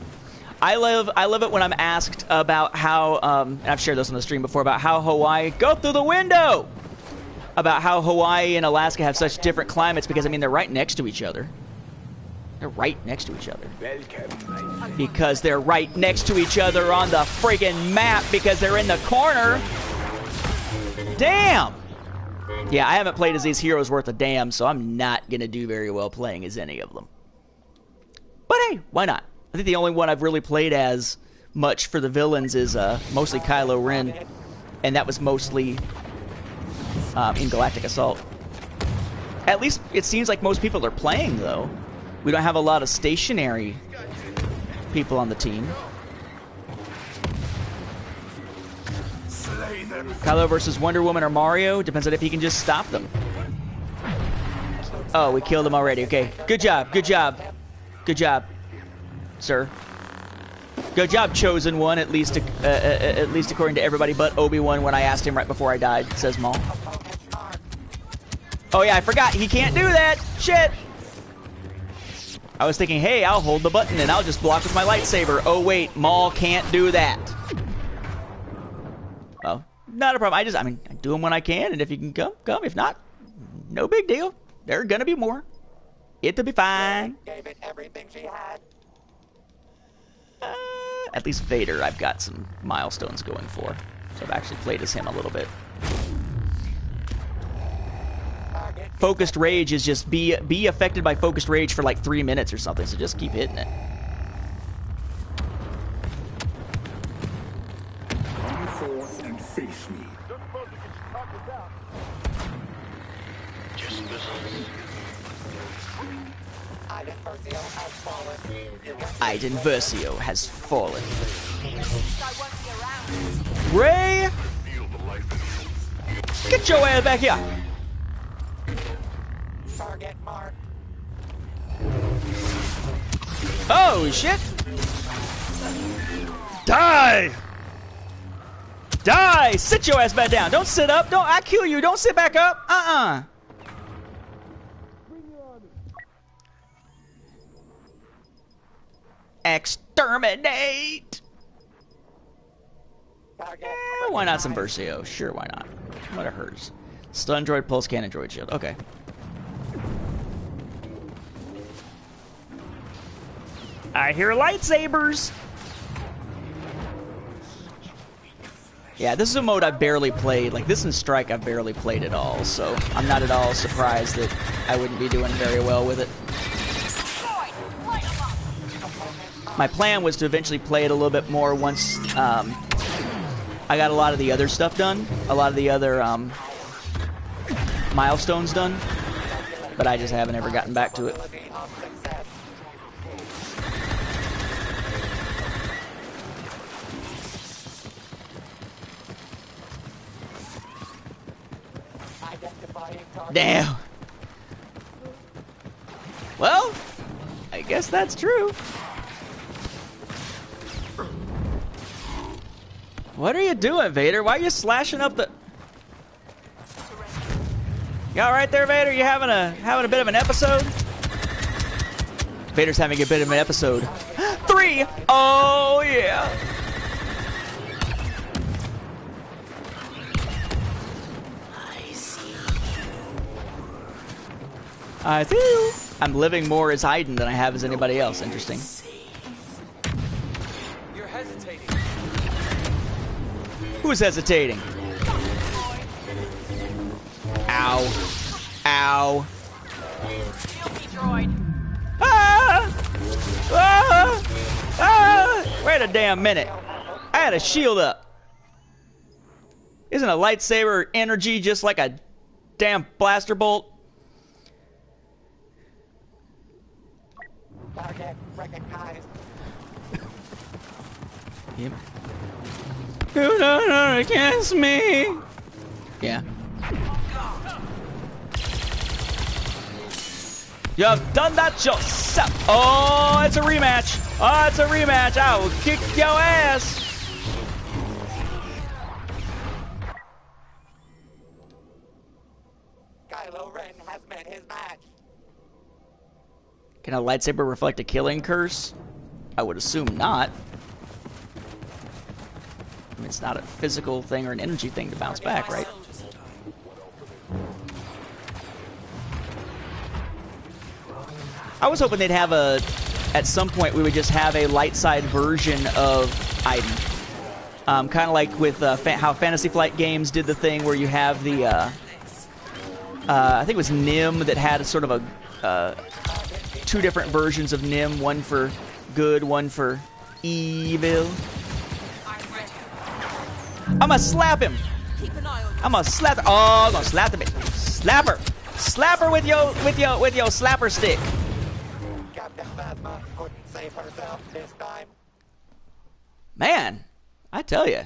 I love it when I'm asked about how, and I've shared this on the stream before, about how Hawaii, go through the window! About how Hawaii and Alaska have such different climates, because I mean, they're right next to each other. They're right next to each other. Because they're right next to each other on the friggin' map, because they're in the corner. Damn! Yeah, I haven't played as these heroes worth a damn, so I'm not gonna do very well playing as any of them. But hey, why not? I think the only one I've really played as much for the villains is mostly Kylo Ren, and that was mostly in Galactic Assault. At least it seems like most people are playing, though. We don't have a lot of stationary people on the team. Kylo versus Wonder Woman or Mario, depends on if he can just stop them. Oh, we killed him already. Okay, good job, good job. Good job, sir. Good job, chosen one. At least according to everybody but Obi-Wan when I asked him right before I died. Says Maul. Oh yeah, I forgot. He can't do that. Shit. I was thinking, hey, I'll hold the button and I'll just block with my lightsaber. Oh wait, Maul can't do that. Well, not a problem. I mean, I do them when I can, and if you can come, come. If not, no big deal. There are gonna be more. It'll be fine. Gave it everything she had. At least Vader, I've got some milestones going for. So I've actually played as him a little bit. Focused Rage is just be affected by Focused Rage for like 3 minutes or something, so just keep hitting it. Come forth and face me. Iden Versio has fallen. Ray! Get your ass back here! Target marked. Oh, shit! Die! Die! Sit your ass back down. Don't sit up. Don't. I kill you. Don't sit back up. Exterminate! Why not some Versio? Sure, why not? What it hurts. Stun droid, pulse cannon, droid shield. Okay. I hear lightsabers! Yeah, this is a mode I've barely played. Like, this and Strike I've barely played at all, so I'm not at all surprised that I wouldn't be doing very well with it. My plan was to eventually play it a little bit more once I got a lot of the other stuff done. A lot of the other milestones done. But I just haven't ever gotten back to it. Damn. Well, I guess that's true. What are you doing, Vader? Why are you slashing up the... You all right there, Vader? You having a bit of an episode? Vader's having a bit of an episode. 3! Oh, yeah. I see you. I'm living more as Iden than I have as anybody else. Interesting. You're hesitating. Who's hesitating? Ow. Ow. Kill me, droid. Ah! Ah! Ah! Wait a damn minute. I had a shield up. Isn't a lightsaber energy just like a damn blaster bolt? Target recognized. Yep. Do not turn against me. Yeah. You've done that yourself. Oh, it's a rematch. Oh, it's a rematch. I will kick your ass. Kylo Ren has met his match. Can a lightsaber reflect a killing curse? I would assume not. I mean, it's not a physical thing or an energy thing to bounce back, right? I was hoping they'd have at some point we would just have a light side version of Iden. Kind of like with how Fantasy Flight Games did the thing where you have the, I think it was Nim that had a sort of a, two different versions of Nim, one for good, one for evil. I'm gonna slap him. I'm gonna slap. Oh, I'm gonna slap him. Slap her. Slap her with your slapper stick. Captain Phasma couldn't save herself this time. Man, I tell you.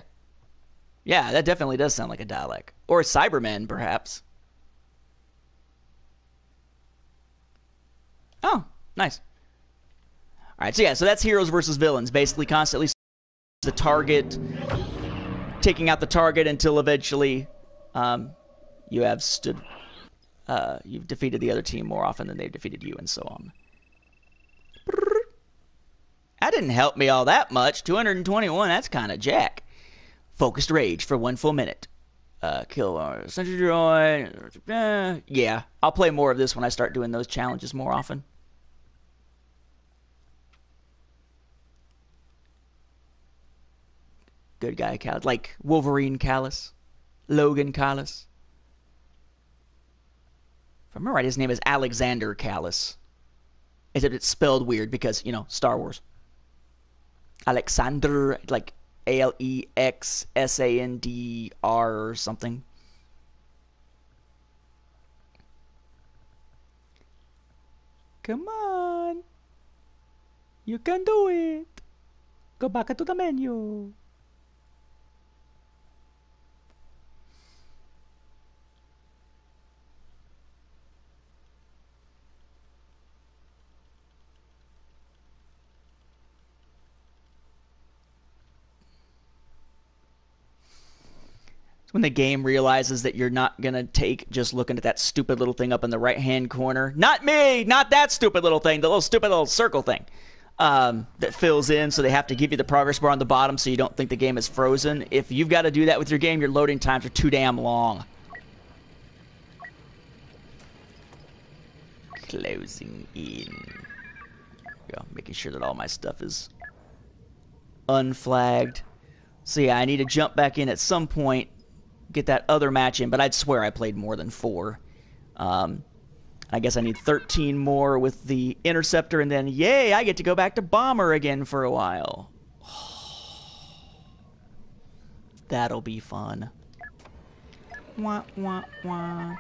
Yeah, that definitely does sound like a Dalek. Or a Cyberman, perhaps. Oh, nice. All right, so yeah, so that's heroes versus villains. Basically, constantly the target, taking out the target until eventually you have you've defeated the other team more often than they've defeated you, and so on. That didn't help me all that much. 221, that's kind of jack. Focused rage for 1 full minute. Kill our sentry droid. Yeah, I'll play more of this when I start doing those challenges more often. Good guy Callus, like Wolverine Callus, Logan Callus. If I remember right, his name is Alexander Callus. Except it's spelled weird because, you know, Star Wars. Alexander, like Alexsandr or something. Come on. You can do it. Go back to the menu. When the game realizes that you're not going to take just looking at that stupid little thing up in the right-hand corner. Not me! Not that stupid little thing. The little stupid little circle thing that fills in, so they have to give you the progress bar on the bottom so you don't think the game is frozen. If you've got to do that with your game, your loading times are too damn long. Closing in. Go, making sure that all my stuff is unflagged. So yeah, I need to jump back in at some point, get that other match in, but I'd swear I played more than 4. I guess I need 13 more with the Interceptor, and then, yay, I get to go back to Bomber again for a while. That'll be fun. Wah, wah, wah.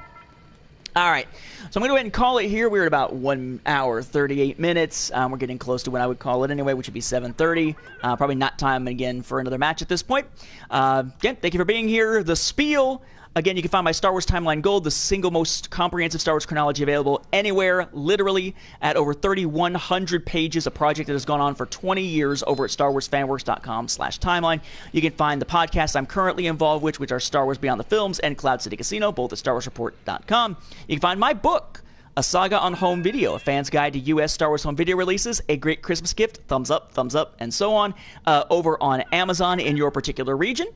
All right, so I'm going to go ahead and call it here. We're at about 1 hour, 38 minutes. We're getting close to when I would call it anyway, which would be 7:30. Probably not time again for another match at this point. Again, thank you for being here. The spiel. Again, you can find my Star Wars Timeline Gold, the single most comprehensive Star Wars chronology available anywhere, literally, at over 3,100 pages, a project that has gone on for 20 years over at StarWarsFanWorks.com/timeline. You can find the podcasts I'm currently involved with, which are Star Wars Beyond the Films and Cloud City Casino, both at StarWarsReport.com. You can find my book, A Saga on Home Video, a fan's guide to U.S. Star Wars home video releases, a great Christmas gift, thumbs up, and so on, over on Amazon in your particular region.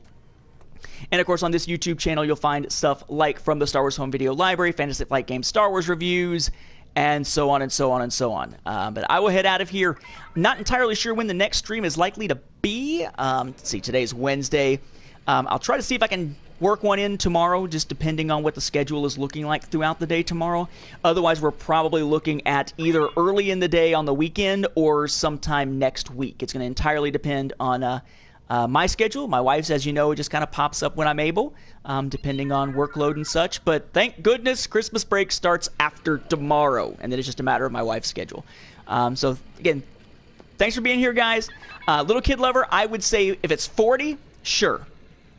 And, of course, on this YouTube channel, you'll find stuff like from the Star Wars Home Video Library, Fantasy Flight Games Star Wars reviews, and so on and so on and so on. But I will head out of here. Not entirely sure when the next stream is likely to be. Let's see, today's Wednesday. I'll try to see if I can work one in tomorrow, just depending on what the schedule is looking like throughout the day tomorrow. Otherwise, we're probably looking at either early in the day on the weekend or sometime next week. It's going to entirely depend on my schedule. My wife's, as you know, just kind of pops up when I'm able, depending on workload and such. But thank goodness Christmas break starts after tomorrow, and then it's just a matter of my wife's schedule. So, again, thanks for being here, guys. Little Kid Lover, I would say if it's 40, sure.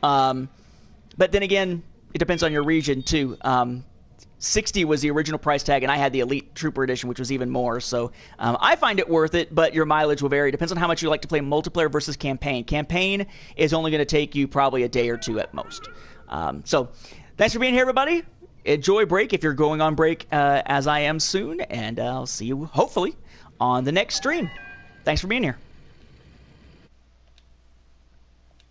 But then again, it depends on your region, too. 60 was the original price tag, and I had the Elite Trooper Edition, which was even more. So I find it worth it, but your mileage will vary. Depends on how much you like to play multiplayer versus campaign. Campaign is only going to take you probably a day or two at most. So thanks for being here, everybody. Enjoy break if you're going on break, as I am soon, and I'll see you, hopefully, on the next stream. Thanks for being here.